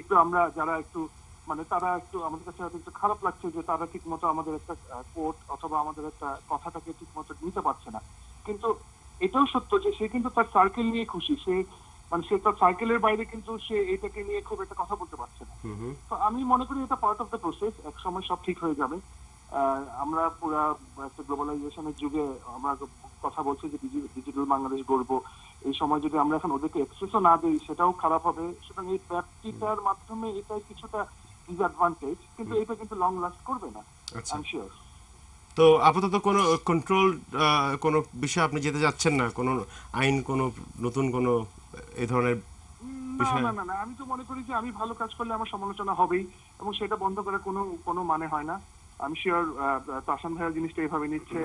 [SPEAKER 6] একটু আমরা যারা একটু মানে তারা একটু আমাদের কাছে হয়তো একটু খারাপ লাগছে যে তারা ঠিক মতো আমাদের একটা কোট অথবা আমাদের একটা কথাটাকে ঠিক মতো নিতে পারছে না। কিন্তু এটাও সত্য যে সে কিন্তু তার সার্কেল নিয়ে খুশি। সে তার সার্কেলের বাইরে কিন্তু সে এটাকে নিয়ে খুব একটা কথা বলতে পারছে না। তো আমি মনে করি এটা পার্ট অফ দ্য প্রসেস। এক সময় সব ঠিক হয়ে যাবে। আমরা পুরা একটা গ্লোবালাইজেশনের যুগে আমরা কথা বলছি যে ডিজিটাল বাংলাদেশ গড়বো। এই সময় যদি আমরা এখন ওদেরকে এক্সেসও না দিই, সেটাও খারাপ হবে। সুতরাং এই ব্যাপ্তিটার মাধ্যমে এটাই কিছুটা ডিসঅ্যাডভান্টেজ, কিন্তু এটা কিন্তু লং লাস্ট করবে না, আই এম শিওর।
[SPEAKER 1] তো আপাতত কোনো কন্ট্রোল কোনো বিষয় আপনি যেতে যাচ্ছেন না? কোনো আইন, কোনো নতুন কোনো এই ধরনের
[SPEAKER 6] না
[SPEAKER 1] বিষয়?
[SPEAKER 6] না না না, আমি তো মনে করি যে আমি ভালো কাজ করলে আমার সমালোচনা হবেই, এবং সেটা বন্ধ করার কোনো মানে হয় না। আমি শিওর তাসান ভাইয়া জিনিসটা এইভাবে নিচ্ছে,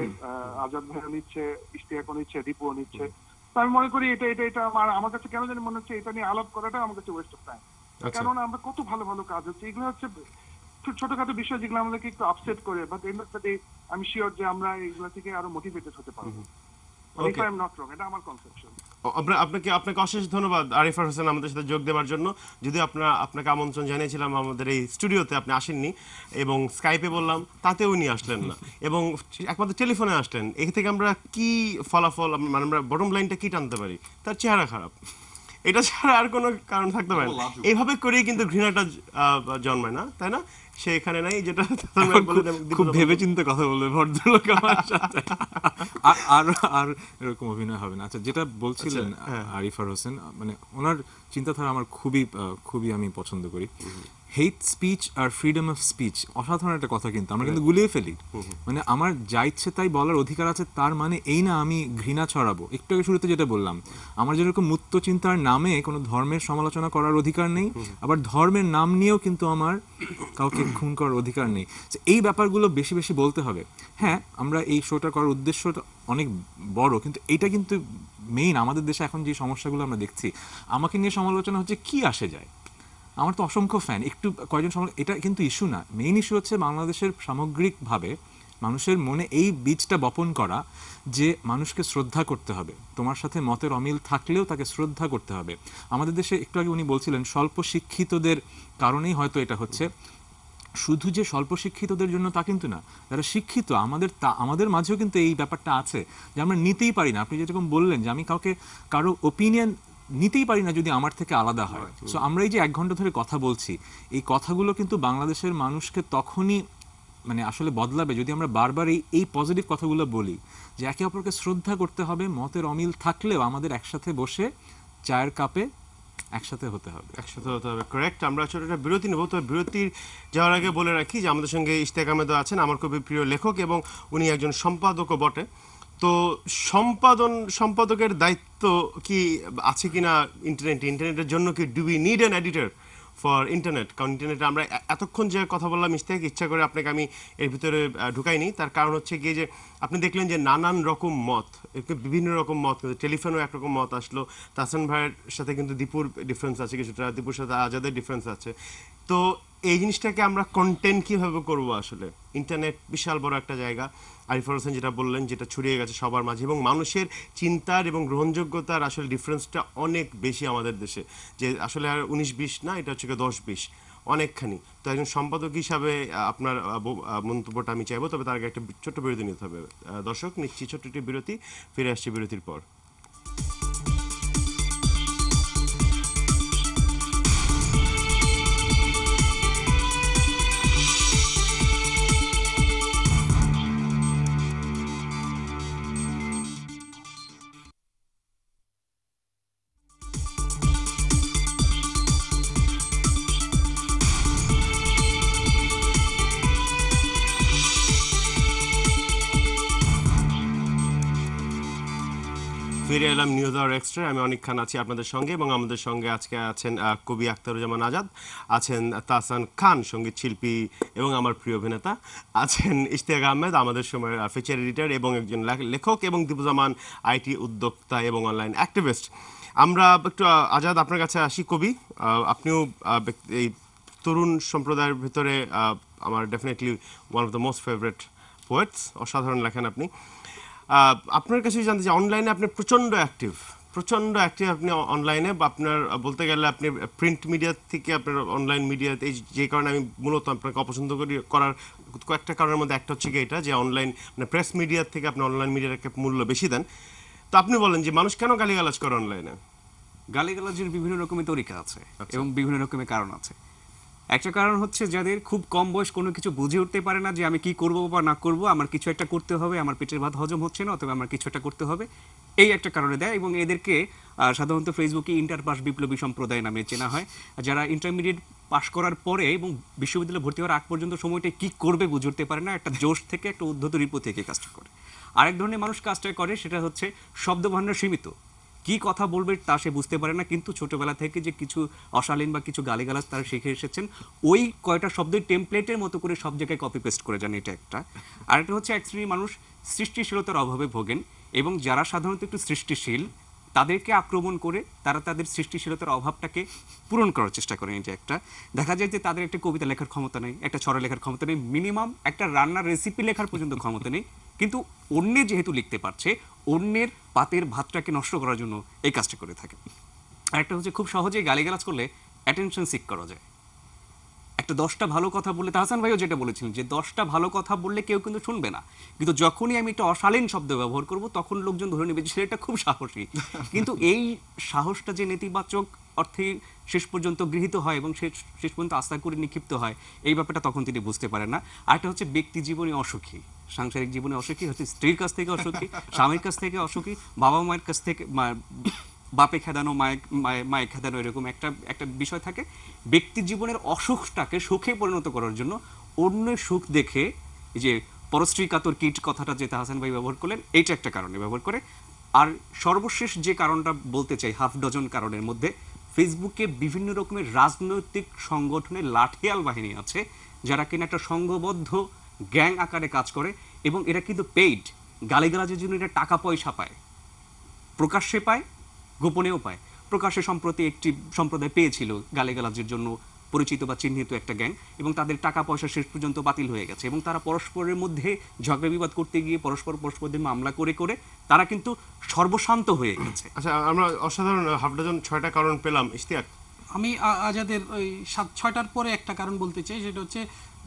[SPEAKER 6] আজাদ ভাইয়া নিচ্ছে, ইশতিয়াকও নিচ্ছে, দীপুও নিচ্ছে। তো আমি মনে করি এটা আমার কাছে কেন জানি মনে হচ্ছে এটা নিয়ে আলাপ করাটা আমার কাছে ওয়েস্ট অফ টাইম। কেননা আমরা কত ভালো ভালো কাজ হচ্ছে, এগুলো হচ্ছে ছোটখাটো বিষয় যেগুলো আমাদেরকে একটু আপসেট করে, but end of the day আমি শিওর যে আমরা এগুলো থেকে আরো মোটিভেটেড হতে পারবো। If I am not wrong, এটা আমার কনসেপশন।
[SPEAKER 1] আপনাকে অশেষ ধন্যবাদ আরিফার হোসেন আমাদের সাথে যোগ দেওয়ার জন্য। যদি আপনাকে আমন্ত্রণ জানিয়েছিলাম আমাদের এই স্টুডিওতে, আপনি আসেননি, এবং স্কাইপে বললাম তাতেও উনি আসলেন না, এবং একমাত্র টেলিফোনে আসলেন। এ থেকে আমরা কি ফলাফল, মানে আমরা বটম লাইনটা কি টানতে পারি? তার চেহারা খারাপ, এটা ছাড়া আর কোনো কারণ থাকতে পারে না। এইভাবে করেই কিন্তু ঘৃণাটা জন্মায় না, তাই না? সে এখানে নাই, যেটা
[SPEAKER 3] খুব ভেবেচিন্তে কথা বলবে ভদ্রলোক আমার সাথে। আর আর এরকম অভিনয় হবে না। আচ্ছা, যেটা বলছিলেন আরিফার হোসেন, মানে ওনার চিন্তাধারা আমার খুবই আমি পছন্দ করি। হেট স্পিচ আর ফ্রিডম অফ স্পিচ অসাধারণ একটা কথা, কিন্তু আমরা কিন্তু গুলিয়ে ফেলি। মানে আমার যা ইচ্ছে তাই বলার অধিকার আছে, তার মানে এই না আমি ঘৃণা ছড়াবো। একটু আগে শুরুতে যেটা বললাম, আমার যেরকম মুক্ত চিন্তার নামে কোনো ধর্মের সমালোচনা করার অধিকার নেই, আবার ধর্মের নাম নিয়েও কিন্তু আমার কাউকে খুন করার অধিকার নেই। এই ব্যাপারগুলো বেশি বেশি বলতে হবে। হ্যাঁ, আমরা এই শোটা করার উদ্দেশ্যটা অনেক বড়, কিন্তু এইটা কিন্তু মেইন। আমাদের দেশে এখন যে সমস্যাগুলো আমরা দেখছি, আমাকে নিয়ে সমালোচনা হচ্ছে, কি আসে যায়? আমার তো অসংখ্য ফ্যান, একটু কয়জন এটা কিন্তু ইস্যু না। মেইন ইস্যু হচ্ছে বাংলাদেশের সামগ্রিকভাবে মানুষের মনে এই বীজটা বপন করা যে মানুষকে শ্রদ্ধা করতে হবে। তোমার সাথে মতের অমিল থাকলেও তাকে শ্রদ্ধা করতে হবে। আমাদের দেশে একটু আগে উনি বলছিলেন স্বল্প শিক্ষিতদের কারণেই হয়তো এটা হচ্ছে। শুধু যে স্বল্প শিক্ষিতদের জন্য তা কিন্তু না, যারা শিক্ষিত আমাদের মাঝেও কিন্তু এই ব্যাপারটা আছে যে আমরা নিতেই পারি না। আপনি যেরকম বললেন যে আমি কারো ওপিনিয়ন নিতেই পারি না যদি আমার থেকে আলাদা হয়। সো আমরা এই যে 1 ঘন্টা ধরে কথা বলছি, এই কথাগুলো কিন্তু বাংলাদেশের মানুষকে তখনই মানে আসলে বদলাবে যদি আমরা বারবার এই পজিটিভ কথাগুলো বলি, যে একে অপরকে শ্রদ্ধা করতে হবে, মতের অমিল থাকলেও আমাদের একসাথে বসে চায়ের কাপে একসাথে হতে হবে।
[SPEAKER 1] কারেক্ট। আমরা ছোট একটা বিরতি নেব। তো বিরতির যাওয়ার আগে বলে রাখি যে আমাদের সঙ্গে ইশতিয়াক আহমেদও আছেন, আমার খুবই প্রিয় লেখক, এবং উনি একজন সম্পাদকও বটে। তো সম্পাদকের দায়িত্ব কি আছে কিনা ইন্টারনেটের জন্য? কি do we need an editor for internet? কারণ ইন্টারনেটে আমরা এতক্ষণ যে কথা বললাম, ইশতিয়াক, ইচ্ছা করে আপনাকে আমি এর ভিতরে ঢুকাইনি। তার কারণ হচ্ছে গিয়ে যে আপনি দেখলেন যে নানান রকম মত, বিভিন্ন রকম মত, টেলিফোনেও একরকম মত আসলো। তাহসান ভাইয়ের সাথে কিন্তু দীপুর ডিফারেন্স আছে কিছুটা, দীপুর সাথে আজাদের ডিফারেন্স আছে। তো এই জিনিসটাকে আমরা কন্টেন্ট কীভাবে করব? আসলে ইন্টারনেট বিশাল বড় একটা জায়গা। আরিফার হোসেন যেটা বললেন, যেটা ছড়িয়ে গেছে সবার মাঝে, এবং মানুষের চিন্তার এবং গ্রহণযোগ্যতার আসলে ডিফারেন্সটা অনেক বেশি আমাদের দেশে, যে আসলে আর 19-20 না, এটা হচ্ছে 10-20 অনেকখানি। তো একজন সম্পাদক হিসাবে আপনার মন্তব্যটা আমি চাইবো, তবে তার আগে একটা ছোট্ট বিরতি নিতে হবে। দর্শক, নিচ্ছি ছোট্ট একটি বিরতি, ফিরে আসছি বিরতির পর। ফিরে এলাম নিউজ আওয়ার এক্সট্রা। আমি অনেক খান আছি আপনাদের সঙ্গে, এবং আমাদের সঙ্গে আজকে আছেন কবি আখতারুজ্জামান আজাদ, আছেন তাহসান খান সঙ্গীত শিল্পী এবং আমার প্রিয় অভিনেতা, আছেন ইশতিয়াক আহমেদ আমাদের সময়ের ফিচার এডিটর এবং একজন লেখক, এবং দীপুজামান আইটি উদ্যোক্তা এবং অনলাইন অ্যাক্টিভিস্ট। আমরা একটু আজাদ আপনার কাছে আসি। কবি, আপনিও এই তরুণ সম্প্রদায়ের ভিতরে আমার definitely one of the most favourite poets, অসাধারণ লেখেন আপনি। আপনার কাছে জানতে চাই, অনলাইনে আপনি প্রচণ্ড অ্যাক্টিভ আপনি অনলাইনে, আপনার বলতে গেলে আপনি প্রিন্ট মিডিয়া থেকে আপনার অনলাইন মিডিয়াতে, যে কারণে আমি মূলত আপনাকে অপছন্দ করার কয়েকটা কারণের মধ্যে একটা হচ্ছে কি এটা, যে অনলাইন মানে প্রেস মিডিয়ার থেকে আপনি অনলাইন মিডিয়াকে মূল্য বেশি দেন। তো আপনি বলেন যে মানুষ কেন গালিগালাজ করে অনলাইনে?
[SPEAKER 2] গালিগালাজের বিভিন্ন রকমের তরিকা আছে এবং বিভিন্ন রকমের কারণ আছে। একটা কারণ হচ্ছে যাদের খুব কম বয়স, কোনো কিছু বুঝে উঠতে পারে না যে আমি কি করব বা না করব, আমার কিছু একটা করতে হবে, আমার পেটের ভাত হজম হচ্ছে না, অথবা আমার কিছু একটা করতে হবে, এই একটা কারণে দেয়। এবং এদেরকে সাধারণত ফেসবুকে ইন্টার পাস বিপ্লবী সম্প্রদায় নামে চেনা হয়, যারা ইন্টারমিডিয়েট পাস করার পরে এবং বিশ্ববিদ্যালয়ে ভর্তি হওয়ার আগ পর্যন্ত সময়টা কি করবে বুঝে উঠতে পারে না, একটা জোশ থেকে, একটা উদ্ধত রিপো থেকে কাজটা করে। আরেক ধরনের মানুষ কাজটা করে, সেটা হচ্ছে শব্দভাণ্ডার সীমিত, কি কথা বলবে তা সে বুঝতে পারে না, কিন্তু ছোটবেলা থেকে যে কিছু অশালীন বা কিছু গালিগালাজ তারা শিখে এসেছেন, ওই কয়টা শব্দের টেমপ্লেটের মতো করে সব জায়গায় কপি পেস্ট করে যান, এটা একটা। আরেকটা হচ্ছে এক শ্রেণীর মানুষ সৃষ্টিশীলতার অভাবে ভোগেন, এবং যারা সাধারণত একটু সৃষ্টিশীল তাদেরকে আক্রমণ করে তারা তাদের সৃষ্টিশীলতার অভাবটাকে পূরণ করার চেষ্টা করেন। এটা একটা দেখা যায় যে তাদের একটা কবিতা লেখার ক্ষমতা নেই, একটা ছড়া লেখার ক্ষমতা নেই, মিনিমাম একটা রান্নার রেসিপি লেখার পর্যন্ত ক্ষমতা নেই, কিন্তু অন্যের যেহেতু লিখতে পারছে, অন্যের পাতের ভাতটাকে নষ্ট করার জন্য এই কাজটা করে থাকে। আরেকটা হচ্ছে খুব সহজেই গালিগালাজ করলে অ্যাটেনশন সিক করা যায়। একটা 10টা ভালো কথা বললে, তাহসান ভাইও যেটা বলেছিলেন যে 10টা ভালো কথা বললে কেউ কিন্তু শুনবে না, কিন্তু যখনই আমি একটা অশালীন শব্দ ব্যবহার করব তখন লোকজন ধরে নেবে যে ছেলেটা খুব সাহসী। কিন্তু এই সাহসটা যে নেতিবাচক অর্থে শেষ পর্যন্ত গৃহীত হয় এবং শেষ পর্যন্ত আস্থা করে নিক্ষিপ্ত হয়, এই ব্যাপারটা তখন তিনি বুঝতে পারেন না। আরেকটা হচ্ছে ব্যক্তি জীবনে অসুখী, সাংসারিক জীবনে অসুখী হচ্ছে স্ত্রীর কাছ থেকে অসুখী, স্বামীর কাছ থেকে অসুখী, বাবা মায়ের কাছ থেকে, বাপে খেদানো মায়ে খেদানো, এরকম একটা বিষয় থাকে। ব্যক্তি জীবনের অসুখটাকে সুখে পরিণত করার জন্য অন্যের সুখ দেখে, এই যে পরশ্রী কাতর কীট কথাটা যে তাহসান ভাই ব্যবহার করলেন, এইটা একটা কারণে ব্যবহার করে। আর সর্বশেষ যে কারণটা বলতে চাই, হাফ ডজন কারণের মধ্যে, ফেসবুকে বিভিন্ন রকমের রাজনৈতিক সংগঠনের লাঠিয়াল বাহিনী আছে যারা কিনা একটা সংঘবদ্ধ গ্যাং আকারে কাজ করে, এবং এরা কিন্তু পেইড গালিগালাজের জন্য এটা টাকা পয়সা পায়, প্রকাশ্যে পায়, গোপনেও পায়। প্রকাশ্যে সম্প্রতি একটি সম্প্রদায় পেয়েছিল গালিগালাজের জন্য পরিচিত বা চিহ্নিত একটা গ্যাং, এবং তাদের টাকা পয়সা শেষ পর্যন্ত বাতিল হয়ে গেছে, এবং তারা পরস্পরের মধ্যে ঝগড়া বিবাদ করতে গিয়ে পরস্পরদের মামলা করে করে তারা কিন্তু সর্বশান্ত হয়ে গেছে।
[SPEAKER 1] আচ্ছা, আমরা অসাধারণ হাফ ডজন 6টা কারণ পেলাম। ইশতিয়াক,
[SPEAKER 4] আমি আজাদের ওই 6টার পরে একটা কারণ বলতে চাই, সেটা হচ্ছে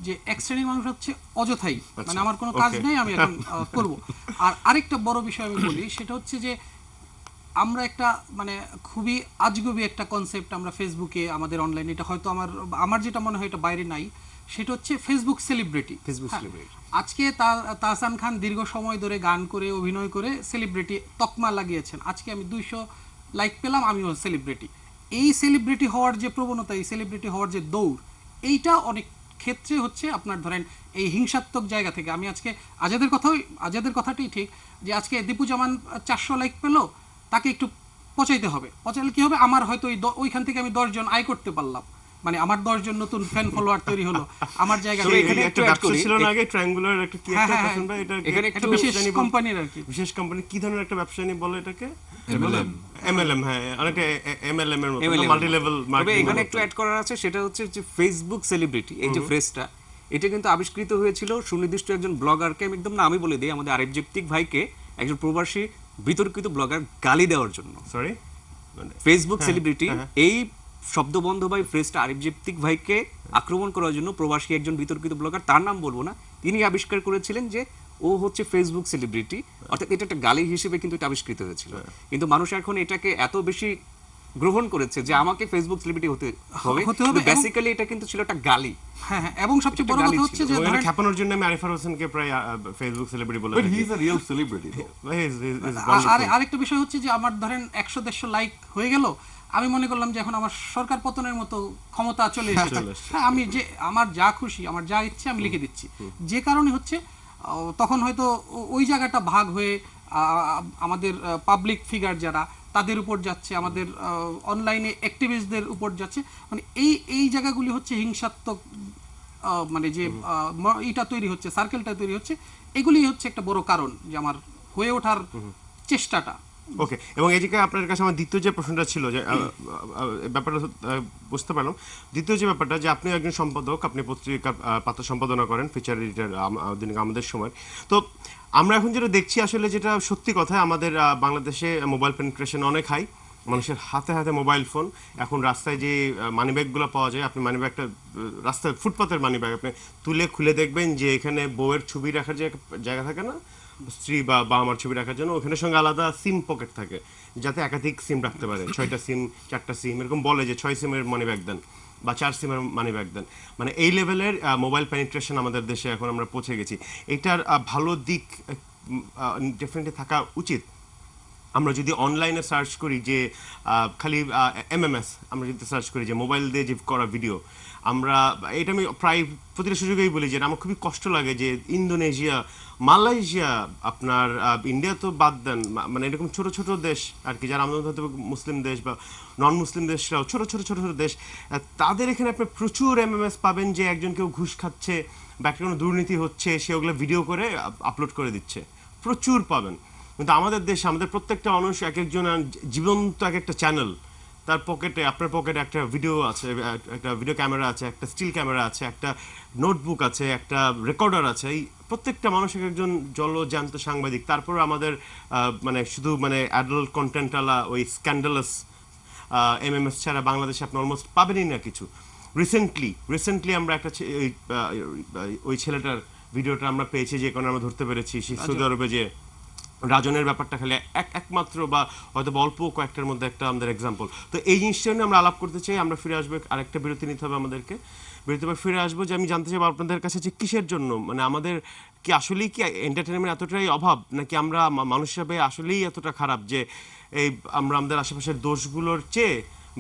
[SPEAKER 4] যে এক শ্রেণীর মানুষ হচ্ছে অযথাই, মানে আমার কোনো কাজ নেই, আমি এখন করব। আর আরেকটা বড় বিষয় আমি বলি, সেটা হচ্ছে যে আমরা একটা মানে খুবই আজগুবি একটা কনসেপ্ট আমরা ফেসবুকে, আমাদের অনলাইনে, এটা হয়তো আমার যেটা মনে হয় এটা বাইরে নাই, সেটা হচ্ছে ফেসবুক সেলিব্রিটি। আজকে তাহসান খান দীর্ঘ সময় ধরে গান করে, অভিনয় করে সেলিব্রিটি তকমা লাগিয়েছেন। আজকে আমি 200 লাইক পেলাম, আমিও সেলিব্রিটি। এই সেলিব্রিটি হওয়ার যে প্রবণতা, এই সেলিব্রিটি হওয়ার যে দৌড়, এইটা অনেক ক্ষেত্রে হচ্ছে আপনার ধরেন এই হিংসাত্মক জায়গা থেকে। আমি আজকে আজাদের কথাটাই ঠিক, যে আজকে দীপু জামান 400 লাইক পেলো, তাকে একটু পচাইতে হবে। পচাইলে কি হবে, আমার হয়তো ওইখান থেকে আমি 10 জন আয় করতে পারলাম, মানে আমার 10 জন নতুন ফ্যান ফলোয়ার তৈরি হলো আমার জায়গা থেকে।
[SPEAKER 1] এখানে একটা ব্যবসা ছিল না আগে, ট্রায়াঙ্গুলার একটা কি একটা পছন্দ, এটা
[SPEAKER 4] এখানে একটা বিশেষ কোম্পানির আর কি,
[SPEAKER 1] বিশেষ কোম্পানি, কি ধরনের একটা ব্যবসা নিয়ে বলে এটাকে? এমএলএম। হ্যাঁ, অনেকটা এমএলএম এর মতো, মাল্টি লেভেল মার্কেটিং।
[SPEAKER 2] এখানে একটু অ্যাড করার আছে, সেটা হচ্ছে যে ফেসবুক সেলিব্রিটি, এই যে ফ্রেজটা, এটা কিন্তু আবিষ্কৃত হয়েছিল সুনির্দিষ্ট একজন ব্লগারকে, আমি একদম নামই বলে দিই, আমাদের আরিফ জেপ্তিক ভাইকে, একজন প্রবাসী বিতর্কিত ব্লগার গালি দেওয়ার জন্য।
[SPEAKER 1] সরি,
[SPEAKER 2] ফেসবুক সেলিব্রিটি এই শব্দবন্ধ ভাই ফ্রেজটা আরিফ জেপ্তিক ভাইকে আক্রমণ করার জন্য প্রবাসী একজন বিতর্কিত ব্লগার, তার নাম বলবো না, তিনি আবিষ্কার করেছিলেন যে ও হচ্ছে ফেসবুক সেলিব্রিটি, অর্থাৎ এটা একটা গালি হিসেবে কিন্তু এটা আবিষ্কৃত হয়েছিল। কিন্তু মানুষ এখন এটাকে এত বেশি গ্রহণ করেছে যে আমাকে ফেসবুক সেলিব্রিটি হতে হবে, বেসিক্যালি এটা কিন্তু ছিল একটা গালি।
[SPEAKER 4] হ্যাঁ, এবং সবচেয়ে বড় কথা হচ্ছে যে
[SPEAKER 1] ধরেন খাপানোর জন্য আমি আরিফার হোসেনকে প্রায় ফেসবুক সেলিব্রিটি বলে থাকি।
[SPEAKER 5] He is a real celebrity.
[SPEAKER 4] আরেকটা বিষয় হচ্ছে যে আমার ধরেন 100-150 লাইক হয়ে গেল, আমি মনে করলাম যে এখন আমার সরকার পতনের মতো ক্ষমতা চলে এসেছে। হ্যাঁ, আমি যে আমার যা খুশি, আমার যা ইচ্ছে আমি লিখে দিচ্ছি, যে কারণে হচ্ছে তখন হয়তো ওই জায়গাটা ভাগ হয়ে আমাদের পাবলিক ফিগার যারা, তাদের উপর যাচ্ছে, আমাদের অনলাইনে অ্যাক্টিভিস্টদের উপর যাচ্ছে, মানে এই জায়গাগুলি হচ্ছে হিংসাত্মক, মানে যে এটা তৈরি হচ্ছে, সার্কেলটা তৈরি হচ্ছে, এগুলি হচ্ছে একটা বড় কারণ যে আমার হয়ে ওঠার চেষ্টাটা।
[SPEAKER 1] ওকে, এবং এই জায়গায় আপনার কাছে আমার দ্বিতীয় যে প্রশ্নটা ছিল, যে ব্যাপারটা বুঝতে পারলাম, দ্বিতীয় যে ব্যাপারটা, যে আপনি একজন সম্পাদক, আপনি পত্রিকার পাতা সম্পাদনা করেন, ফিচার এডিটর আমাদের সময়। তো আমরা এখন যেটা দেখছি, আসলে যেটা সত্যি কথা, আমাদের বাংলাদেশে মোবাইল পেনিট্রেশন অনেক হাই, মানুষের হাতে হাতে মোবাইল ফোন। এখন রাস্তায় যে মানি ব্যাগগুলো পাওয়া যায়, আপনি মানি ব্যাগটা রাস্তায় ফুটপাতের মানি ব্যাগ আপনি তুলে খুলে দেখবেন যে এখানে বউয়ের ছবি রাখার যে জায়গা থাকে না, স্ত্রী বা আমার ছবি রাখার জন্য, ওখানে সঙ্গে আলাদা সিম পকেট থাকে, যাতে একাধিক সিম রাখতে পারে, 6টা সিম, 4টা সিম, এরকম বলে যে 6 সিমের মানি ব্যাগ দেন বা 4 সিমের মানি ব্যাগ দেন। মানে এই লেভেলের মোবাইল পেনিট্রেশন আমাদের দেশে এখন আমরা পৌঁছে গেছি। এটার ভালো দিক ডেফিনেটলি থাকা উচিত। আমরা যদি অনলাইনে সার্চ করি যে খালি এমএমএস, আমরা যদি সার্চ করি যে মোবাইল দিয়ে যে করা ভিডিও, আমরা এটা আমি প্রায় প্রতিটা সুযোগেই বলি যে আমার খুবই কষ্ট লাগে যে ইন্দোনেশিয়া, মালয়েশিয়া, আপনার ইন্ডিয়া তো বাদ দেন, মানে এরকম ছোট ছোট দেশ আর কি, যারা আমাদের হয়তো মুসলিম দেশ বা নন মুসলিম দেশরাও ছোট ছোট ছোট ছোট দেশ, তাদের এখানে আপনি প্রচুর এমএমএস পাবেন যে একজন কেউ ঘুষ খাচ্ছে বা একটা কোনো দুর্নীতি হচ্ছে, সে ওগুলো ভিডিও করে আপলোড করে দিচ্ছে, প্রচুর পাবেন। কিন্তু আমাদের দেশে আমাদের প্রত্যেকটা মানুষ এক একজন জীবন্ত এক একটা চ্যানেল, তার পকেটে, আপনার পকেটে একটা ভিডিও আছে, একটা ভিডিও ক্যামেরা আছে, একটা স্টিল ক্যামেরা আছে, একটা নোটবুক আছে, একটা রেকর্ডার আছে। এই প্রত্যেকটা মানুষ এক একজন জলজ্যান্ত সাংবাদিক। তারপর আমাদের মানে শুধু মানে অ্যাডাল্ট কন্টেন্টওয়ালা ওই স্ক্যান্ডালাস এমএমএস ছাড়া বাংলাদেশে আপনি অলমোস্ট পাবেনই না কিছু। রিসেন্টলি আমরা একটা ওই ছেলেটার ভিডিওটা আমরা পেয়েছি, যে কারণে আমরা ধরতে পেরেছি সেই সৌদি আরবে যে রাজনের ব্যাপারটা খালি একমাত্র বা হয়তো অল্প কয়েকটার মধ্যে একটা আমাদের এক্সাম্পল। তো এই জিনিসটা নিয়ে আমরা আলাপ করতে চাই। আমরা ফিরে আসবো, আরেকটা বিরতি নিতে হবে আমাদেরকে, বিরতি পর ফিরে আসবো। যে আমি জানতে চাইবো আপনাদের কাছে যে কিসের জন্য, মানে আমাদের কি আসলেই কি এন্টারটেনমেন্ট এতটাই অভাব, নাকি আমরা মানুষ হিসাবে আসলেই এতটা খারাপ যে এই আমরা আমাদের আশেপাশের দোষগুলোর চেয়ে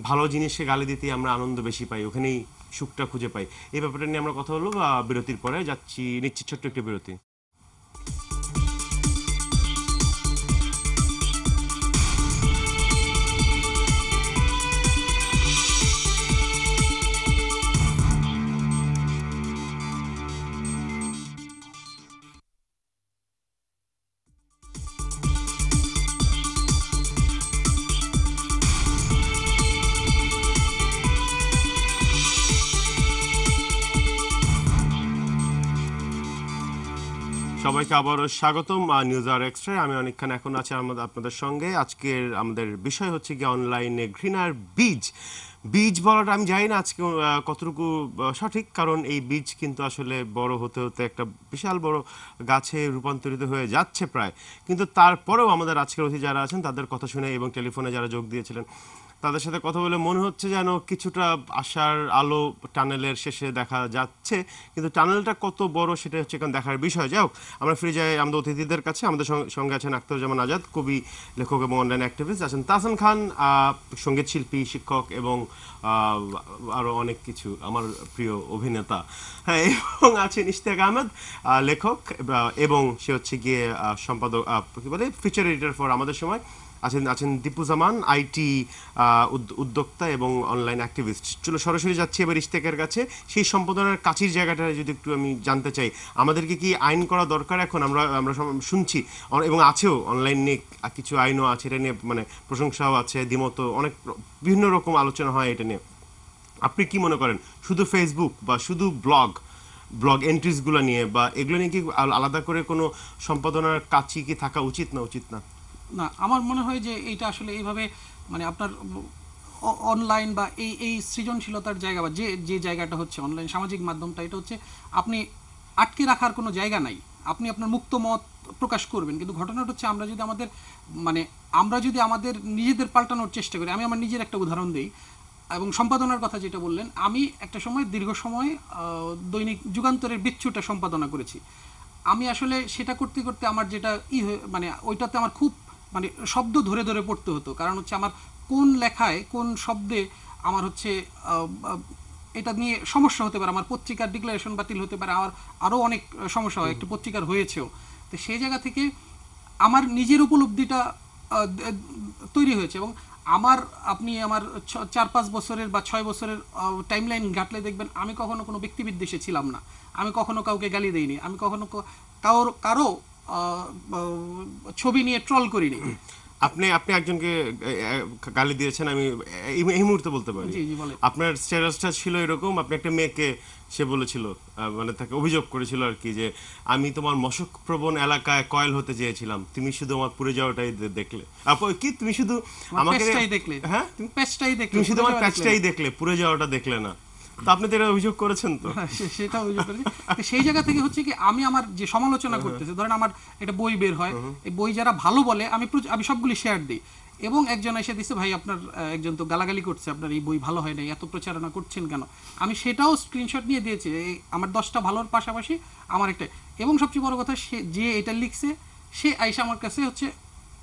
[SPEAKER 1] ভালো জিনিসকে গালি দিতেই আমরা আনন্দ বেশি পাই, ওখানেই সুখটা খুঁজে পাই। এই ব্যাপারটা নিয়ে আমরা কথা বলবো বিরতির পরে। নিচ্ছি ছোট্ট একটা বিরতি। সবাইকে আবারও স্বাগতম নিউজ আওয়ার এক্সট্রায়। আমি অনেকক্ষণ এখন আছি আপনাদের সঙ্গে। আজকের আমাদের বিষয় হচ্ছে কি অনলাইনে ঘৃণার বীজ বলাটা আমি জানি না আজকে কতটুকু সঠিক, কারণ এই বীজ কিন্তু আসলে বড় হতে হতে একটা বিশাল বড় গাছে রূপান্তরিত হয়ে যাচ্ছে প্রায়। কিন্তু তারপরেও আমাদের আজকের অতিথি যারা আছেন তাদের কথা শুনে এবং টেলিফোনে যারা যোগ দিয়েছিলেন তাদের সাথে কথা বলে মনে হচ্ছে যেন কিছুটা আশার আলো টানেলের শেষে দেখা যাচ্ছে, কিন্তু টানেলটা কত বড় সেটা হচ্ছে এখন দেখার বিষয়। যাই হোক, আমরা ফিরে যাই আমাদের অতিথিদের কাছে। আমাদের সঙ্গে আছেন আখতারুজ্জামান আজাদ, কবি, লেখক এবং অনলাইন অ্যাক্টিভিস্ট, আছেন তাহসান খান, সঙ্গীত শিল্পী, শিক্ষক এবং আরও অনেক কিছু, আমার প্রিয় অভিনেতা, হ্যাঁ, এবং আছেন ইশতিয়াক আহমেদ, লেখক এবং সে হচ্ছে গিয়ে সম্পাদক, কি বলে, ফিচার এডিটর ফর আমাদের সময়। আছেন দীপু জামান, আইটি উদ্যোক্তা এবং অনলাইন অ্যাক্টিভিস্ট। চলো সরাসরি যাচ্ছি এবার ইশতিয়াকের কাছে। সেই সম্পাদনার কাছের জায়গাটা যদি একটু আমি জানতে চাই, আমাদেরকে কি আইন করা দরকার এখন? আমরা শুনছি এবং আছেও অনলাইন নিয়ে কিছু আইনও আছে, এটা নিয়ে মানে প্রশংসাও আছে, দ্বিমত, অনেক বিভিন্ন রকম আলোচনা হয় এটা নিয়ে। আপনি কি মনে করেন, শুধু ফেসবুক বা শুধু ব্লগ এন্ট্রিজগুলো নিয়ে বা এগুলো নিয়ে কি আলাদা করে কোনো সম্পাদনার কাছে কি থাকা উচিত না?
[SPEAKER 4] না, আমার মনে হয় যে এইটা আসলে এইভাবে মানে আপনার অনলাইন বা এই সৃজনশীলতার জায়গা বা যে জায়গাটা হচ্ছে অনলাইন সামাজিক মাধ্যমটা, এটা হচ্ছে আপনি আটকে রাখার কোনো জায়গা নাই, আপনি আপনার মুক্ত মত প্রকাশ করবেন। কিন্তু ঘটনাটা হচ্ছে আমরা যদি আমাদের নিজেদের পাল্টানোর চেষ্টা করি। আমি আমার নিজের একটা উদাহরণ দিই, এবং সম্পাদনার কথা যেটা বললেন, আমি একটা সময় দীর্ঘ সময় দৈনিক যুগান্তরের বিচ্ছুটা সম্পাদনা করেছি। আমি আসলে সেটা করতে করতে আমার যেটা মানে ওইটাতে আমার খুব মানে শব্দ ধরে ধরে পড়তে হতো, কারণ হচ্ছে আমার কোন লেখায় কোন শব্দে আমার হচ্ছে এটা নিয়ে সমস্যা হতে পারে, আমার পত্রিকার ডিক্লারেশন বাতিল হতে পারে, আমার আরও অনেক সমস্যা হয়, একটি পত্রিকার হয়েছেও। তো সেই জায়গা থেকে আমার নিজের উপলব্ধিটা তৈরি হয়েছে, এবং আপনি আমার 4-5 বছরের বা 6 বছরের টাইমলাইন ঘাটলে দেখবেন আমি কখনো কোনো ব্যক্তিবিদ্বেষে ছিলাম না, আমি কখনো কাউকে গালি দেইনি, আমি কখনো কারো ছবি নিয়ে ট্রল করিনি।
[SPEAKER 1] আপনি একজনকে গালি দিয়েছেন, আমি এই মুহূর্তে বলতে পারি। আপনার স্ট্যাটাসটা ছিল এরকম, আপনি একটা মেয়েকে, সে বলেছিল, মানে তাকে অভিযোগ করেছিল আর কি, যে আমি তোমার মশক প্রবণ এলাকায় কয়েল হতে চেয়েছিলাম, তুমি শুধু আমার পুড়ে যাওয়াটাই দেখলে। কি তুমি শুধু আমাকে দেখলে? হ্যাঁ, তুমি শুধু আমার প্যাচটাই দেখলে, পুড়ে যাওয়াটা দেখলে না। তো আপনি তো এটা অভিযোগ করেছেন। তো
[SPEAKER 4] সেটা অভিযোগ করেছি। সেই জায়গা থেকে হচ্ছে কি আমি আমার যে সমালোচনা করতেছি, ধরেন আমার একটা বই বের হয়, এই বই যারা ভালো বলে আমি সবগুলি শেয়ার দিই, এবং একজন এসে দিচ্ছে, ভাই আপনার একজন তো গালাগালি করছে, আপনার এই বই ভালো হয় না, এত প্রচারণা করছেন কেন? আমি সেটাও স্ক্রিনশট নিয়ে দিয়েছি, আমার 10টা ভালোর পাশাপাশি আমার একটা। এবং সবচেয়ে বড় কথা, সে যে এটা লিখছে সে আইসা আমার কাছে হচ্ছে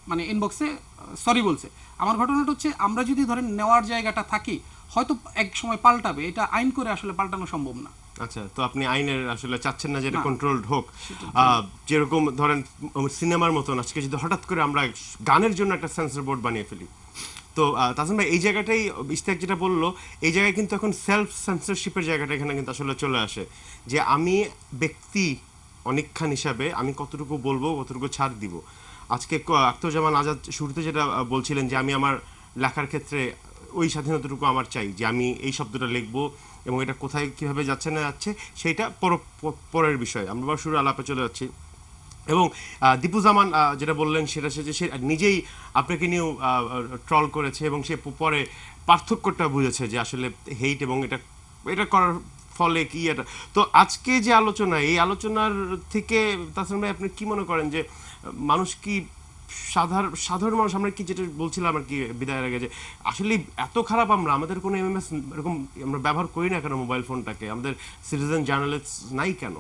[SPEAKER 4] মানে ইনবক্সে সরি বলছে। আমার ঘটনাটা হচ্ছে আমরা যদি ধরেন নেওয়ার জায়গাটা থাকি হয়তো এক সময় পাল্টাবে, এটা আইন করে আসলে পাল্টানো সম্ভব না।
[SPEAKER 1] আচ্ছা, তো আপনি আইনের আসলে চাচ্ছেন না যে এটা
[SPEAKER 4] না।
[SPEAKER 1] কন্ট্রোলড হোক। যেরকম ধরেন সিনেমার মতন আজকে যদি হঠাৎ করে আমরা গানের জন্য একটা সেন্সর বোর্ড বানিয়ে ফেলি, তো তাসিম ভাই এই জায়গাটাই ইশতিয়াক যেটা বললো, এই জায়গায় কিন্তু এখন সেলফ সেন্সরশিপের জায়গাটা এখানে কিন্তু আসলে চলে আসে, যে আমি ব্যক্তি অনেকখান হিসাবে আমি কতটুকু বলবো, কতটুকু ছাড় দিব। আজকে আখতারুজ্জামান আজাদ শুরুতে যেটা বলছিলেন যে আমি আমার লেখার ক্ষেত্রে ওই স্বাধীনতাটুকু আমার চাই, যে আমি এই শব্দটা লিখবো এবং এটা কোথায় কিভাবে যাচ্ছে না যাচ্ছে সেইটা পরের বিষয়। আমরা আবার শুরু আলাপে চলে যাচ্ছি। এবং দীপুজামান যেটা বললেন সেটা যে সে নিজেই আপনাকে নিয়েও ট্রল করেছে এবং সে পরে পার্থক্যটা বুঝেছে যে আসলে হেইট এবং এটা এটা করার ফলে কি এটা। তো আজকে যে আলোচনা, এই আলোচনার থেকে তাসলিম ভাই আপনি কি মনে করেন যে মানুষ কি সাধারণ মানুষ, আমরা কি যেটা বলছিলাম আর কি বিদায়ের আগে, যে আসলে এত খারাপ আমরা, আমাদের কোনো এমএমএস এরকম আমরা ব্যবহার করি না কেন মোবাইল ফোনটাকে, আমাদের সিটিজেন জার্নালিস্ট নাই কেন?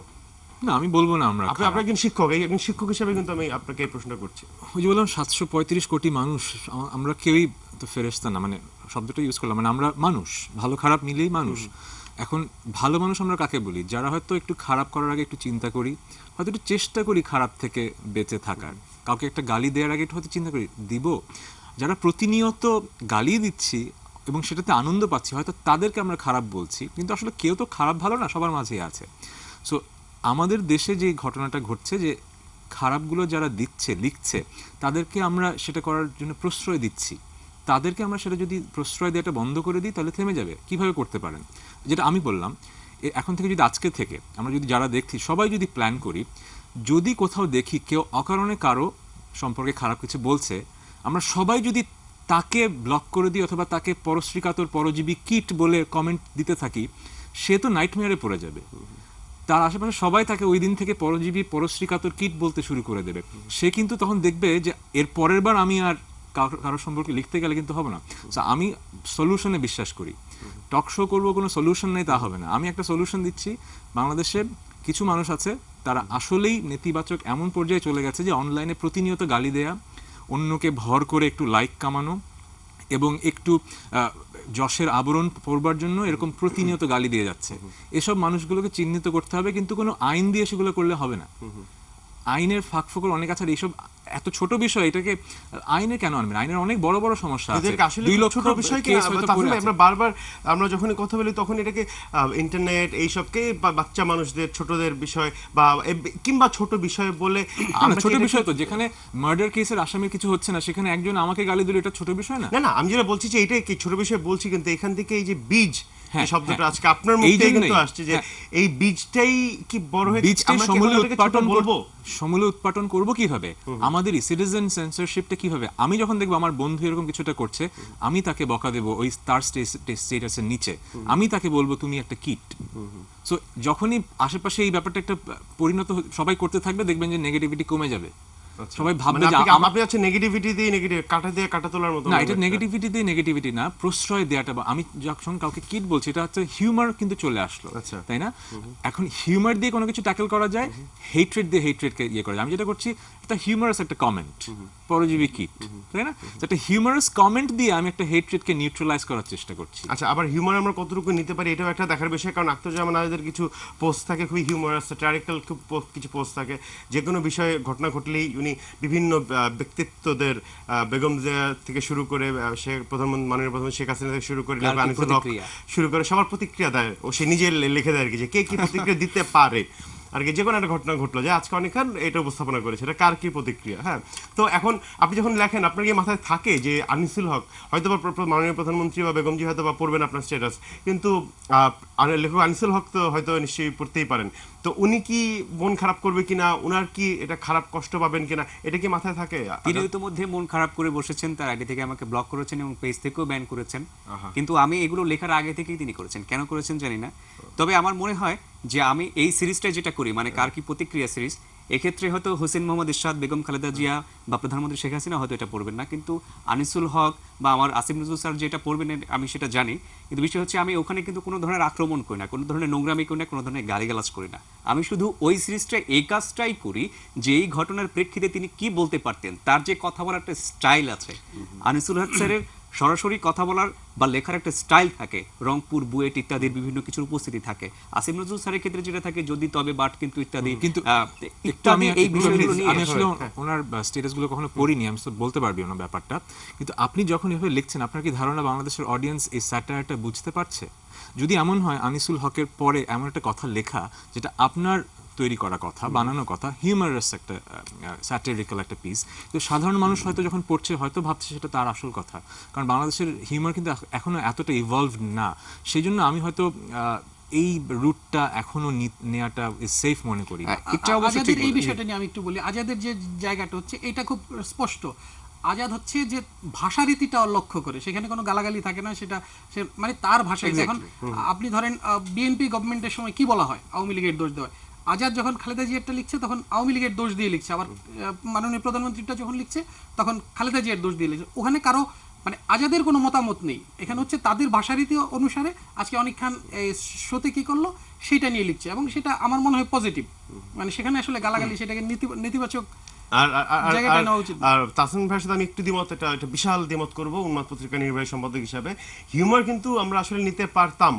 [SPEAKER 3] না, আমি বলবো না আমরা
[SPEAKER 1] আপনি একজন শিক্ষক, এই একজন শিক্ষক হিসেবে কিন্তু আমি আপনাকে এই প্রশ্ন করছি।
[SPEAKER 3] ওই যে বললাম 735 কোটি মানুষ, আমরা কেউই তো ফেরেশতা না, মানে শব্দটা ইউজ করলাম, মানে আমরা মানুষ, ভালো খারাপ মিলেই মানুষ। এখন ভালো মানুষ আমরা কাকে বলি? যারা হয়তো একটু খারাপ করার আগে একটু চিন্তা করি, হয়তো একটু চেষ্টা করি খারাপ থেকে বেঁচে থাকার, কাউকে একটা গালি দেওয়ার আগে একটু হয়তো চিন্তা করি দিব। যারা প্রতিনিয়ত গালি দিচ্ছি এবং সেটাতে আনন্দ পাচ্ছি, হয়তো তাদেরকে আমরা খারাপ বলছি, কিন্তু আসলে কেউ তো খারাপ ভালো না, সবার মাঝেই আছে। সো আমাদের দেশে যে ঘটনাটা ঘটছে, যে খারাপগুলো যারা দিচ্ছে লিখছে তাদেরকে আমরা সেটা করার জন্য প্রশ্রয় দিচ্ছি, তাদেরকে আমরা সেটা যদি প্রশ্রয় দেওয়াটা বন্ধ করে দিই তাহলে থেমে যাবে। কিভাবে করতে পারেন? যেটা আমি বললাম, এখন থেকে যদি আজকে থেকে আমরা যদি যারা দেখছি সবাই যদি প্ল্যান করি, যদি কোথাও দেখি কেউ অকারণে কারো সম্পর্কে খারাপ কিছু বলছে, আমরা সবাই যদি তাকে ব্লক করে দিই অথবা তাকে পরশ্রীকাতর পরজীবী কিট বলে কমেন্ট দিতে থাকি, সে তো নাইটমেয়ারে পড়ে যাবে। তার আশেপাশে সবাই তাকে ওই দিন থেকে পরজীবী পরশ্রীকাতর কিট বলতে শুরু করে দেবে। সে কিন্তু তখন দেখবে যে এর পরের বার আমি আর কারোর সম্পর্কে লিখতে গেলে কিন্তু হবে না। আমি সলিউশনে বিশ্বাস করি। টক শো করবো, কোনো সলিউশন নেই তা হবে না। আমি একটা সলিউশন দিচ্ছি। বাংলাদেশে কিছু মানুষ আছে তারা আসলেই নেতিবাচক এমন পর্যায়ে চলে গেছে যে অনলাইনে প্রতিনিয়ত গালি দেয়া, অন্যকে ভর করে একটু লাইক কামানো এবং একটু যশের আবরণ পড়বার জন্য এরকম প্রতিনিয়ত গালি দিয়ে যাচ্ছে। এসব মানুষগুলোকে চিহ্নিত করতে হবে, কিন্তু কোনো আইন দিয়ে সেগুলো করলে হবে না। আইনের ফাঁক ফোকর অনেক আছে। এইসব এত ছোট বিষয়, এটাকে আইনে কেন আনবেন? আইনের অনেক বড় বড় সমস্যা আছে। 2 লক্ষ
[SPEAKER 1] ছোট বিষয় কি আমরা বারবার আমরা যখনই কথা বলি তখন এটাকে ইন্টারনেট এইসবকে বাচ্চা মানুষদের ছোটদের বিষয় বা কিংবা ছোট বিষয় বলে
[SPEAKER 3] ছোট বিষয় তো, যেখানে মার্ডার কেসের আসামির কিছু হচ্ছে না সেখানে একজন আমাকে গালি দিল, এটা ছোট বিষয় না।
[SPEAKER 1] না না, আমি যেটা বলছি যে এটাই কি ছোট বিষয় বলছি, কিন্তু এখান থেকে এই যে বীজ, এই শব্দটা আজকে আপনার মুখ থেকে কিন্তু আসছে, যে এই বীজটাই কি বড় হয়ে আমরা
[SPEAKER 3] সমূলে উৎপাদন করব কিভাবে? আমাদের সিটিজেন সেন্সরশিপটা কিভাবে? আমি যখন দেখবো আমার বন্ধু এরকম কিছুটা করছে, আমি তাকে বকা দেব ওই তার স্টেটাসের নিচে, আমি তাকে বলবো তুমি একটা কিট। সো যখনই আশেপাশে এই ব্যাপারটা একটা পরিণত সবাই করতে থাকবে, দেখবেন যে নেগেটিভিটি কমে যাবে। সবাই ভাববে যে
[SPEAKER 1] আপনি আছে নেগেটিভিটি দিয়ে নেগেটিভ কাটা দিয়ে কাটা তোলার মতো।
[SPEAKER 3] না, এটা নেগেটিভিটি দিয়ে নেগেটিভিটি না, প্রশ্রয় দেওয়াটা। আমি যখন কাউকে কিট বলছি, এটা হচ্ছে হিউমার কিন্তু চলে আসলো, তাই না? এখন হিউমার দিয়ে কোনো কিছু ট্যাকল করা যায়, হেট্রেড দিয়ে হেট্রেডকে ইয়ে করা যায়। আমি যেটা করছি এটা হিউমারাস একটা কমেন্ট, পরজীবী কিট, তাই না? একটা হিউমারাস কমেন্ট দিয়ে আমি একটা হেট্রেডকে নিউট্রালাইজ করার চেষ্টা করছি।
[SPEAKER 1] আচ্ছা, আবার হিউমার আমরা কতটুকু নিতে পারি এটাও একটা দেখার বিষয়, কারণ আখতারুজ্জামান আজাদের কিছু পোস্ট থাকে খুবই হিউমারাস, স্যাটারিক্যাল কিছু পোস্ট থাকে, যে কোনো বিষয়ে ঘটনা ঘটলেই উনি বিভিন্ন ব্যক্তিত্বদের, বেগম জিয়া থেকে শুরু করে সে মাননীয় প্রধানমন্ত্রী শেখ হাসিনা থেকে শুরু করে শুরু করে সবার প্রতিক্রিয়া দেয়, ও সে নিজে লিখে দেয় আর কি, যে কে কি প্রতিক্রিয়া দিতে পারে আর কি। যে কোনো একটা ঘটনা ঘটলো, যে আজকে অনেকক্ষণ এটা উপস্থাপনা করেছে, এটা কার কি প্রতিক্রিয়া। হ্যাঁ, তো এখন আপনি যখন লেখেন আপনার কি মাথায় থাকে যে আনিসুল হক হয়তো বা মাননীয় প্রধানমন্ত্রী বা বেগমজি হয়তো বা পড়বেন আপনার স্ট্যাটাস, কিন্তু লেখক আনিসুল হক তো হয়তো নিশ্চয়ই পড়তেই পারেন, তো উনি কি মন খারাপ করবে কিনা, উনার কি এটা খারাপ কষ্ট পাবেন কিনা, এটা কি মাথায় থাকে?
[SPEAKER 2] তিনি ইতিমধ্যে মন খারাপ করে বসেছেন, তার আইডি থেকে আমাকে ব্লক করেছেন এবং পেজ থেকেও ব্যান করেছেন। কিন্তু আমি এগুলো লেখার আগে থেকেই তিনি করেছেন, কেন করেছেন জানি না। তবে আমার মনে হয় যে আমি এই সিরিজটা যেটা করি, মানে কার কি প্রতিক্রিয়া সিরিজ, এক্ষেত্রে হয়তো হোসেন মোহাম্মদ ইরশাদ, বেগম খালেদা জিয়া বা প্রধানমন্ত্রী শেখ হাসিনা হয়তো এটা পড়বেন না, কিন্তু আনিসুল হক বা আমার আসিফ নজরুল স্যার যেটা পড়বেন আমি সেটা জানি। কিন্তু বিষয় হচ্ছে আমি ওখানে কিন্তু কোনো ধরনের আক্রমণ করি না, কোনো ধরনের নোংরামি করি না, কোনো ধরনের গালিগালাজ করি না। আমি শুধু ওই সিরিজটা এই কাজটাই করি যে এই ঘটনার প্রেক্ষিতে তিনি কি বলতে পারতেন, তার যে কথা বলার একটা স্টাইল আছে। আনিসুল হক স্যারের সরাসরি কথা বলার বা লেখার একটা স্টাইল থাকে, রংপুর, বুয়েট ইত্যাদির বিভিন্ন কিছুর উপস্থিতি থাকে। আসিফ নজরুল স্যারের ক্ষেত্রে যেটা থাকে যদি, তবে, বাট, কিন্তু ইত্যাদি,
[SPEAKER 3] কিন্তু একটু আমি
[SPEAKER 2] এই বিষয়গুলো নিয়ে
[SPEAKER 3] আমি আসলে ওনার স্ট্যাটাসগুলো কখনো পড়িনি, আমি তো বলতে পারবি ওনার ব্যাপারটা। কিন্তু আপনি যখন এভাবে লিখছেন, আপনার কি ধারণা বাংলাদেশের অডিয়েন্স এই স্যাটায়ারটা বুঝতে পারছে? যদি এমন হয় আনিসুল হকের পরে এমন একটা কথা লেখা যেটা আপনার তৈরি করা কথা, বানানো কথা, হিউমারাস একটা স্যাটিরিক্যাল একটা পিস, তো সাধারণ মানুষ হয়তো যখন পড়ছে হয়তো ভাবছে সেটা তার আসল কথা। কারণ বাংলাদেশের হিউমার কিন্তু এখনো এতটা ইভলভ না, সেই জন্য আমি হয়তো এই রুটটা এখনো নেওয়াটা সেফ মনে করি।
[SPEAKER 4] আজাদের এই বিষয়টা নিয়ে আমি একটু বলি। আজাদের যে জায়গাটা হচ্ছে এটা খুব স্পষ্ট। আজাদ হচ্ছে যে ভাষারীতিটা লক্ষ্য করে, সেখানে কোনো গালাগালি থাকে না, সেটা সে মানে তার ভাষায়। যখন আপনি ধরেন বিএনপি গভর্নমেন্টের সময় কি বলা হয়, আওয়ামী লীগের দোষ দেওয়া, আজাদ যখন খালেদা জিয়ারটা লিখছে তখন আওয়ামী লীগের দোষ দিয়ে লিখছে, আবার মাননীয় প্রধানমন্ত্রীটা যখন লিখছে তখন খালেদা জিয়ার দোষ দিয়ে লিখছে। ওখানে কারো মানে আজাদের কোনো মতামত নেই, এখানে হচ্ছে তাদের ভাষারীতি অনুসারে আজকে অনেক খান শোতে কি করলো সেটা নিয়ে লিখছে, এবং সেটা আমার মনে হয় পজিটিভ। মানে সেখানে আসলে গালাগালি সেটাকে নেতিবাচক জায়গাটা নেওয়া উচিত।
[SPEAKER 1] আর তাসনিম ভাইয়ের সাথে আমি একটু দ্বিমত, এটা বিশাল দ্বিমত করবো উন্মাদ পত্রিকা নির্বাহী সম্পাদক হিসাবে। হিউমার কিন্তু আমরা আসলে নিতে পারতাম,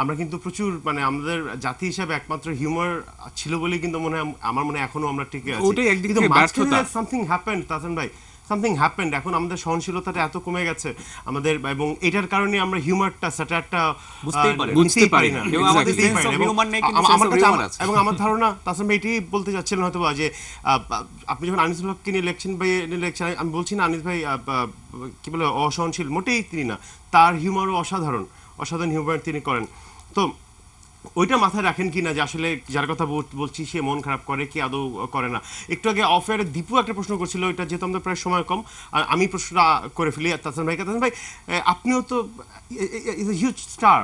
[SPEAKER 1] আমরা কিন্তু প্রচুর মানে আমাদের জাতি হিসাবে একমাত্র হিউমার ছিল বলেই কিন্তু মনে হয় আমার মনে হয় এখনো আমরা ঠিক আছি।
[SPEAKER 3] ওটাই একদিক থেকে ব্যর্থতা।
[SPEAKER 1] সামথিং হ্যাপেন্ড তাসনিম ভাই, সামথিং হ্যাপেন্ড। এখন আমাদের সহনশীলতাটা এত কমে গেছে আমাদের, এবং এটার কারণে আমরা হিউমারটা স্যাটারটা
[SPEAKER 2] বুঝতে পারি না।
[SPEAKER 1] এবং আমাদের sense of humor নেই, কিন্তু sense of humor আছে। এবং আমার ধারণা তাসনিম ভাই এটাই বলতে চাচ্ছিলেন হয়তো যে আপনি যখন আনিস ভাইকে নিয়ে ইলেকশন, আমি বলছি না আনিস ভাই কি বলে অসহনশীল, মোটেই তিনি না, তার হিউমারও অসাধারণ হিউমার তিনি করেন। তো ওইটা মাথায় রাখেন কি না যে আসলে যার কথা বলছি সে মন খারাপ করে কি আদৌ করে না। একটু আগে অফেয়ারে দীপু একটা প্রশ্ন করছিল, ওইটা যেহেতু আমাদের প্রায় সময় কম আমি প্রশ্নটা করে ফেলি তাসনিম ভাইকে। তাসনিম ভাই, আপনিও তো হিউজ স্টার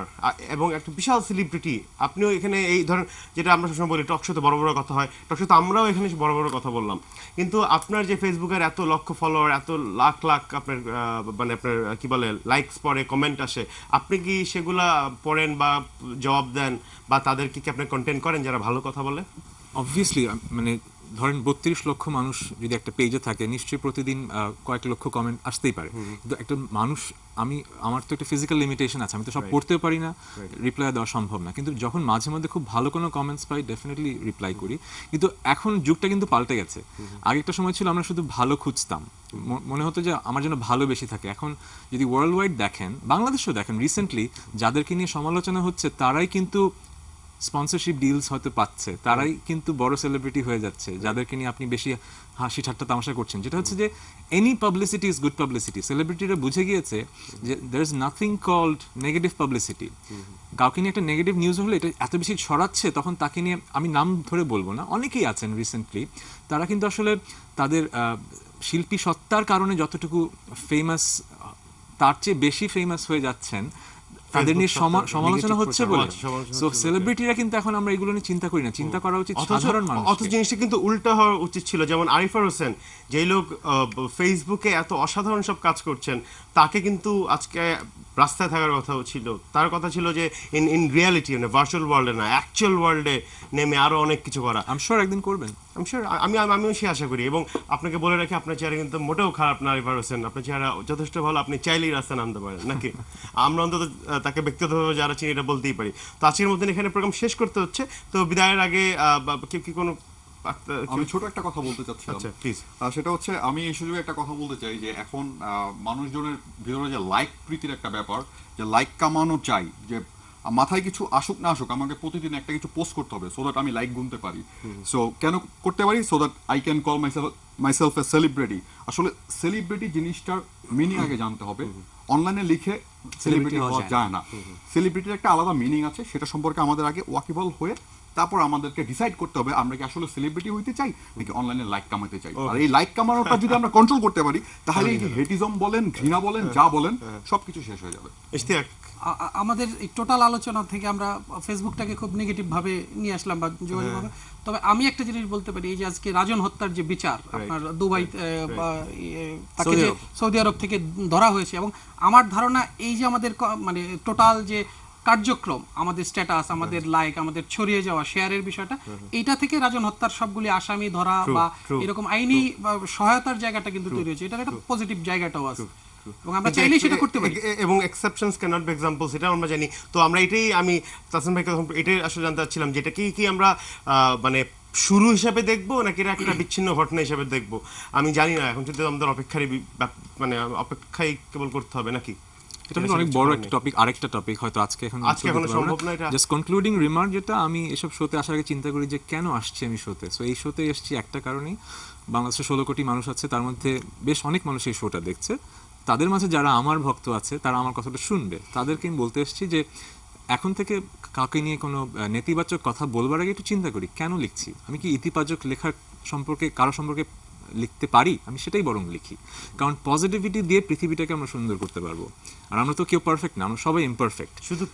[SPEAKER 1] এবং একটা বিশাল সেলিব্রিটি, আপনিও এখানে এই ধরেন যেটা আমরা সবসময় বলি টক শোতে বড় বড় কথা হয়, টক শোতে আমরাও এখানে বড় বড় কথা বললাম, কিন্তু আপনার যে ফেসবুকের এত লক্ষ ফলোয়ার, এত লাখ লাখ আপনার মানে আপনার কি বলে লাইকস পড়ে, কমেন্ট আসে, আপনি কি সেগুলা পড়েন বা জবাব দেন বা তাদেরকে কি আপনি কন্টেন্ট করেন যারা ভালো কথা বলে?
[SPEAKER 3] অবভিয়াসলি, মানে ধরেন 32 লক্ষ মানুষ যদি একটা পেজে থাকে, নিশ্চয়ই প্রতিদিন কয়েক লক্ষ কমেন্ট আসতেই পারে। কিন্তু একটা মানুষ, আমার তো একটা ফিজিক্যাল লিমিটেশন আছে, আমি তো সব পড়তেও পারি না, রিপ্লাই দেওয়া সম্ভব না। কিন্তু যখন মাঝে মধ্যে খুব ভালো কোনো কমেন্টস পাই, ডেফিনেটলি রিপ্লাই করি। কিন্তু এখন যুগটা কিন্তু পাল্টে গেছে। আগে একটা সময় ছিল আমরা শুধু ভালো খুঁজতাম, মনে হতো যে আমার জন্য ভালো বেশি থাকে। এখন যদি ওয়ার্ল্ড ওয়াইড দেখেন, বাংলাদেশেও দেখেন, রিসেন্টলি যাদেরকে নিয়ে সমালোচনা হচ্ছে তারাই কিন্তু স্পন্সরশিপ ডিলস হয়তো পাচ্ছে, তারাই কিন্তু বড় সেলিব্রিটি হয়ে যাচ্ছে, যাদেরকে নিয়ে আপনি বেশি হাসি ঠাট্টা তামাশা করছেন। যেটা হচ্ছে যে any publicity is good publicity. সেলিব্রিটিরা বুঝে গিয়েছে যে there is nothing called negative publicity. কাউকে নিয়ে একটা নেগেটিভ নিউজ হলে এটা এত বেশি ছড়াচ্ছে, তখন তাকে নিয়ে, আমি নাম ধরে বলবো না, অনেকেই আছেন রিসেন্টলি, তারা কিন্তু আসলে তাদের শিল্পী সত্তার কারণে যতটুকু ফেমাস, তার চেয়ে বেশি ফেমাস হয়ে যাচ্ছেন, তাদের নিয়ে সমালোচনা হচ্ছে বলে। সো সেলিব্রিটিরা কিন্তু এখন আমরা এগুলো নিয়ে চিন্তা করি না, চিন্তা করা উচিত সাধারণ মানুষ।
[SPEAKER 1] অত জিনিসটা কিন্তু উল্টা হওয়া উচিত ছিল। যেমন আরিফার হোসেন, যেই লোক ফেসবুকে এত অসাধারণ সব কাজ করছেন, তাকে কিন্তু আজকে রাস্তায় থাকার কথা ছিল। তার কথা ছিল যে ইন রিয়ালিটি, মানে ভার্চুয়াল ওয়ার্ল্ডে না, অ্যাকচুয়াল ওয়ার্ল্ডে নেমে আরো অনেক কিছু করা।
[SPEAKER 3] আই এম শিওর একদিন করবেন,
[SPEAKER 1] আমিও সে আশা করি। এবং আপনাকে বলে রাখি, আপনার চেহারা কিন্তু মোটেও খারাপ না আরিফার হোসেন, আপনার চেহারা যথেষ্ট ভালো, আপনি চাইলেই রাস্তায় নামতে পারেন নাকি? আমরা অন্তত তাকে ব্যক্তিগতভাবে যারা চিনি এটা বলতেই পারি। তো আজকের মধ্যে এখানে প্রোগ্রাম শেষ করতে হচ্ছে, তো বিদায়ের আগে কি কোনো
[SPEAKER 5] আমি ছোট একটা কথা বলতে চাচ্ছিলাম।
[SPEAKER 1] আচ্ছা প্লিজ।
[SPEAKER 5] সেটা হচ্ছে, আমি এই সুযোগে একটা কথা বলতে চাই যে এখন মানুষজনের ভিতরে যে লাইক প্রীতির একটা ব্যাপার, যে লাইক কামানো চাই, যে মাথায় কিছু আসুক না আসুক আমাকে প্রতিদিন একটা কিছু পোস্ট করতে হবে সো দ্যাট আমি লাইক গুনতে পারি। সো কেন করতে পারি? So that I can call myself A celebrity. আসলে সেলিব্রিটি জিনিসটার মিনিং আগে জানতে হবে। অনলাইনে লিখে সেলিব্রিটি হওয়া যায় না। সেলিব্রিটির একটা আলাদা মিনিং আছে, সেটা সম্পর্কে আমাদের আগে ওয়াকিবল হয়ে তারপর আমাদেরকে ডিসাইড করতে হবে আমরা কি আসলে সেলিব্রিটি হইতে চাই নাকি অনলাইনে লাইক কামাতে চাই। আর এই লাইক কামানোটা যদি আমরা কন্ট্রোল করতে পারি, তাহলে এই হেটিজম বলেন, ঘৃণা বলেন, যা বলেন, সবকিছু শেষ হয়ে যাবে।
[SPEAKER 1] ইশতিয়াক।
[SPEAKER 4] আমাদের এই টোটাল আলোচনা থেকে আমরা ফেসবুকটাকে খুব নেগেটিভ ভাবে নিয়ে আসলাম বা যোগাযোগ ভাবে। তবে আমি একটা জিনিস বলতে পারি, এই যে আজকে রাজন হত্যার যে বিচার আপনার দুবাই তাকে যে সৌদি আরব থেকে ধরা হয়েছে, এবং আমার ধারণা এই যে আমাদের মানে টোটাল যে কার্যক্রম, আমাদের স্ট্যাটাস, আমাদের লাইক, আমাদের ছড়িয়ে যাওয়া শেয়ারের বিষয়টা, এইটা থেকে রাজন হত্যার সবগুলি আসামি ধরা বা এরকম আইনি বা সহায়তার জায়গাটা কিন্তু তৈরি হয়েছে, এটার একটা পজিটিভ জায়গাটাও আছে এবং আমরা চাইলেই সেটা করতে পারি।
[SPEAKER 1] এবং exceptions can not be examples, এটা আমরা জানি। তো আমরা এটাই, আমি তাসিম ভাইকে এটাই আসলে জানতে চাচ্ছিলাম, যেটা কি আমরা মানে শুরু হিসাবে দেখবো নাকি এটা একটা বিচ্ছিন্ন ঘটনা হিসাবে দেখবো, আমি জানি না। এখন যদি আমাদের মানে অপেক্ষাই কেবল করতে হবে নাকি?
[SPEAKER 3] এটা কিন্তু অনেক বড় একটা টপিক, আরেকটা টপিক হয়তো আজকে
[SPEAKER 1] এখনো সম্ভব না এটা।
[SPEAKER 3] জাস্ট কনক্লুডিং রিমার্ক, যেটা আমি এসব শোতে আসার আগে চিন্তা করি যে কেন আসছি আমি শোতে। সো এই শোতে এসেছি একটা কারণেই, বাংলাদেশে 16 কোটি মানুষ আছে, তার মধ্যে বেশ অনেক মানুষ এই শোটা দেখছে। তাদের মাঝে যারা আমার ভক্ত আছে, তারা আমার কথাটা শুনবে। তাদেরকে আমি বলতে এসেছি যে এখন থেকে কাউকে নিয়ে কোনো নেতিবাচক কথা বলবার আগে একটু চিন্তা করি কেন লিখছি। আমি কি ইতিবাচক লেখার সম্পর্কে, কারো সম্পর্কে লিখতে পারি? আমি সেটাই বরং লিখি, কারণ পজিটিভিটি দিয়ে পৃথিবীটাকে আমরা সুন্দর করতে পারবো। আর আমরা তো কেউ পারফেক্ট না, আমরা সবাই ইমপারফেক্ট।
[SPEAKER 1] শুধু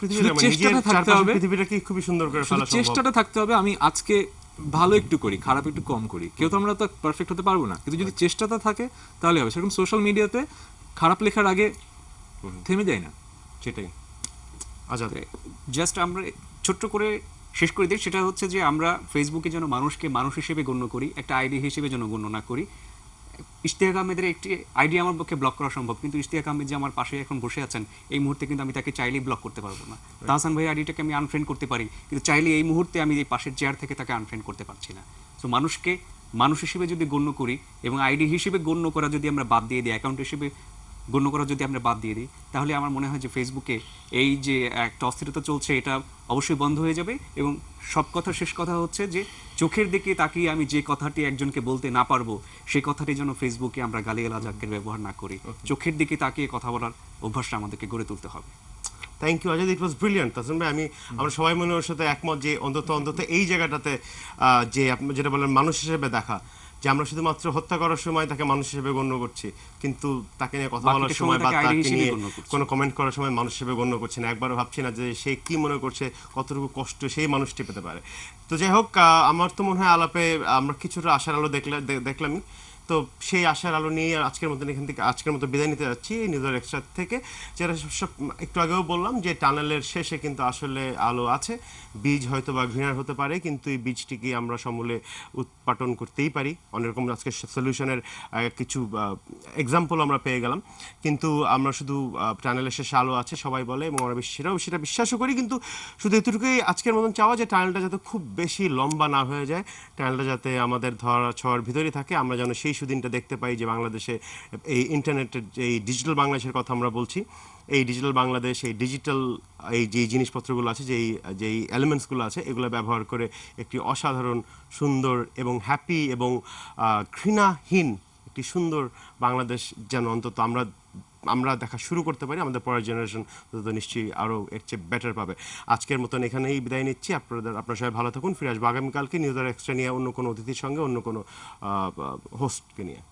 [SPEAKER 3] চেষ্টাটা থাকতে হবে,
[SPEAKER 1] পৃথিবীটাকে খুবই সুন্দর করে ফেলা সম্ভব।
[SPEAKER 3] চেষ্টাটা থাকতে হবে। আমি আজকে ভালো একটু করি, খারাপ একটু কম করি, কেউ তো আমরা তো পারফেক্ট হতে পারবো না, কিন্তু যদি চেষ্টাটা থাকে তাহলে হবে। সেরকম সোশ্যাল মিডিয়াতে খারাপ লেখার আগে থেমে যায় না,
[SPEAKER 1] সেটাই। আজাদ,
[SPEAKER 2] জাস্ট আমরা ছোট্ট করে শেষ করে দিই, সেটা হচ্ছে যে আমরা ফেসবুকে যেন মানুষকে মানুষ হিসেবে গণ্য করি, একটা আইডি হিসেবে যেন গণ্য না করি। ইশতিয়াক আহমেদের একটি আইডি আমার পক্ষে ব্লক করা সম্ভব, কিন্তু ইশতিয়াক আহমেদ যে আমার পাশে এখন বসে আছেন এই মুহূর্তে, কিন্তু আমি তাকে চাইলেই ব্লক করতে পারবো না। তাহসান ভাই আইডিটাকে আমি আনফ্রেন্ড করতে পারি, কিন্তু চাইলে এই মুহূর্তে আমি এই পাশের চেয়ার থেকে তাকে আনফ্রেন্ড করতে পারছি না। সো মানুষকে মানুষ হিসেবে যদি গণ্য করি এবং আইডি হিসেবে গণ্য করা যদি আমরা বাদ দিয়ে দিই, অ্যাকাউন্ট হিসেবে গণ্য করা যদি আমরা বাদ দিয়ে দিই, তাহলে আমার মনে হয় যে ফেসবুকে এই যে একটা অস্থিরতা চলছে এটা অবশ্যই বন্ধ হয়ে যাবে। এবং সব কথা শেষ কথা হচ্ছে যে চোখের দিকে তাকিয়ে আমি যে কথাটি একজনকে বলতে না পারবো, সেই কথাটি যেন ফেসবুকে আমরা গালিগালাজ আজকের ব্যবহার না করি। চোখের দিকে তাকিয়ে কথা বলার অভ্যাসটা আমাদেরকে গড়ে তুলতে হবে।
[SPEAKER 1] Thank you Azad, it was brilliant. Tasim ভাই, আমরা সবাই মনে ওর সাথে একমত যে অন্তত এই জায়গাটাতে যে আপনি যেটা বলেন মানুষ হিসেবে দেখা, যে আমরা শুধুমাত্র হত্যা করার সময় তাকে মানুষ হিসেবে গণ্য করছি, কিন্তু তাকে নিয়ে কথা বলার সময় বা তাকে নিয়ে কোনো কমেন্ট করার সময় মানুষ হিসেবে গণ্য করছি না। একবারও ভাবছি না যে সে কি মনে করছে, কতটুকু কষ্ট সেই মানুষটি পেতে পারে। তো যাই হোক, আমার তো মনে হয় আলাপে আমরা কিছুটা আশার আলো দেখলামই। তো সেই আশার আলো নিয়ে আজকের মতো বিদায় নিতে যাচ্ছি নিউজের এক্সট্রা থেকে। যেটা সব একটু আগেও বললাম যে টানেলের শেষে কিন্তু আসলে আলো আছে। বীজ হয়তো বা ঘৃণার হতে পারে, কিন্তু এই বীজটিকে আমরা সমূলে উৎপাটন করতেই পারি। অনেক রকম আজকে সলিউশনের কিছু এক্সাম্পল আমরা পেয়ে গেলাম। কিন্তু আমরা শুধু টানেলের শেষে আলো আছে সবাই বলে, এবং আমরা সেটা বিশ্বাসও করি। কিন্তু শুধু এতটুকুই আজকের মতন চাওয়া যে টানেলটা যাতে খুব বেশি লম্বা না হয়ে যায়, টানেলটা যাতে আমাদের ধরা ছোঁয়ার ভিতরেই থাকে। আমরা যেন সেই সুদিনটা দেখতে পাই যে বাংলাদেশে এই ইন্টারনেটের এই ডিজিটাল বাংলাদেশের কথা আমরা বলছি, এই ডিজিটাল বাংলাদেশ, এই ডিজিটাল এই যে জিনিসপত্রগুলো আছে, যেই এলিমেন্টসগুলো আছে, এগুলো ব্যবহার করে একটি অসাধারণ সুন্দর এবং হ্যাপি এবং ঘৃণাহীন একটি সুন্দর বাংলাদেশ যেন অন্তত আমরা দেখা শুরু করতে পারি। আমাদের পরের জেনারেশন তো নিশ্চয়ই আরও এর চেয়ে বেটার পাবে। আজকের মতন এখানেই বিদায় নিচ্ছি। আপনারা সবাই ভালো থাকুন। ফিরে আসবো আগামীকালকে নিউজের এক্সট্রা নিয়ে, অন্য কোনো অতিথির সঙ্গে, অন্য কোনো হোস্টকে নিয়ে।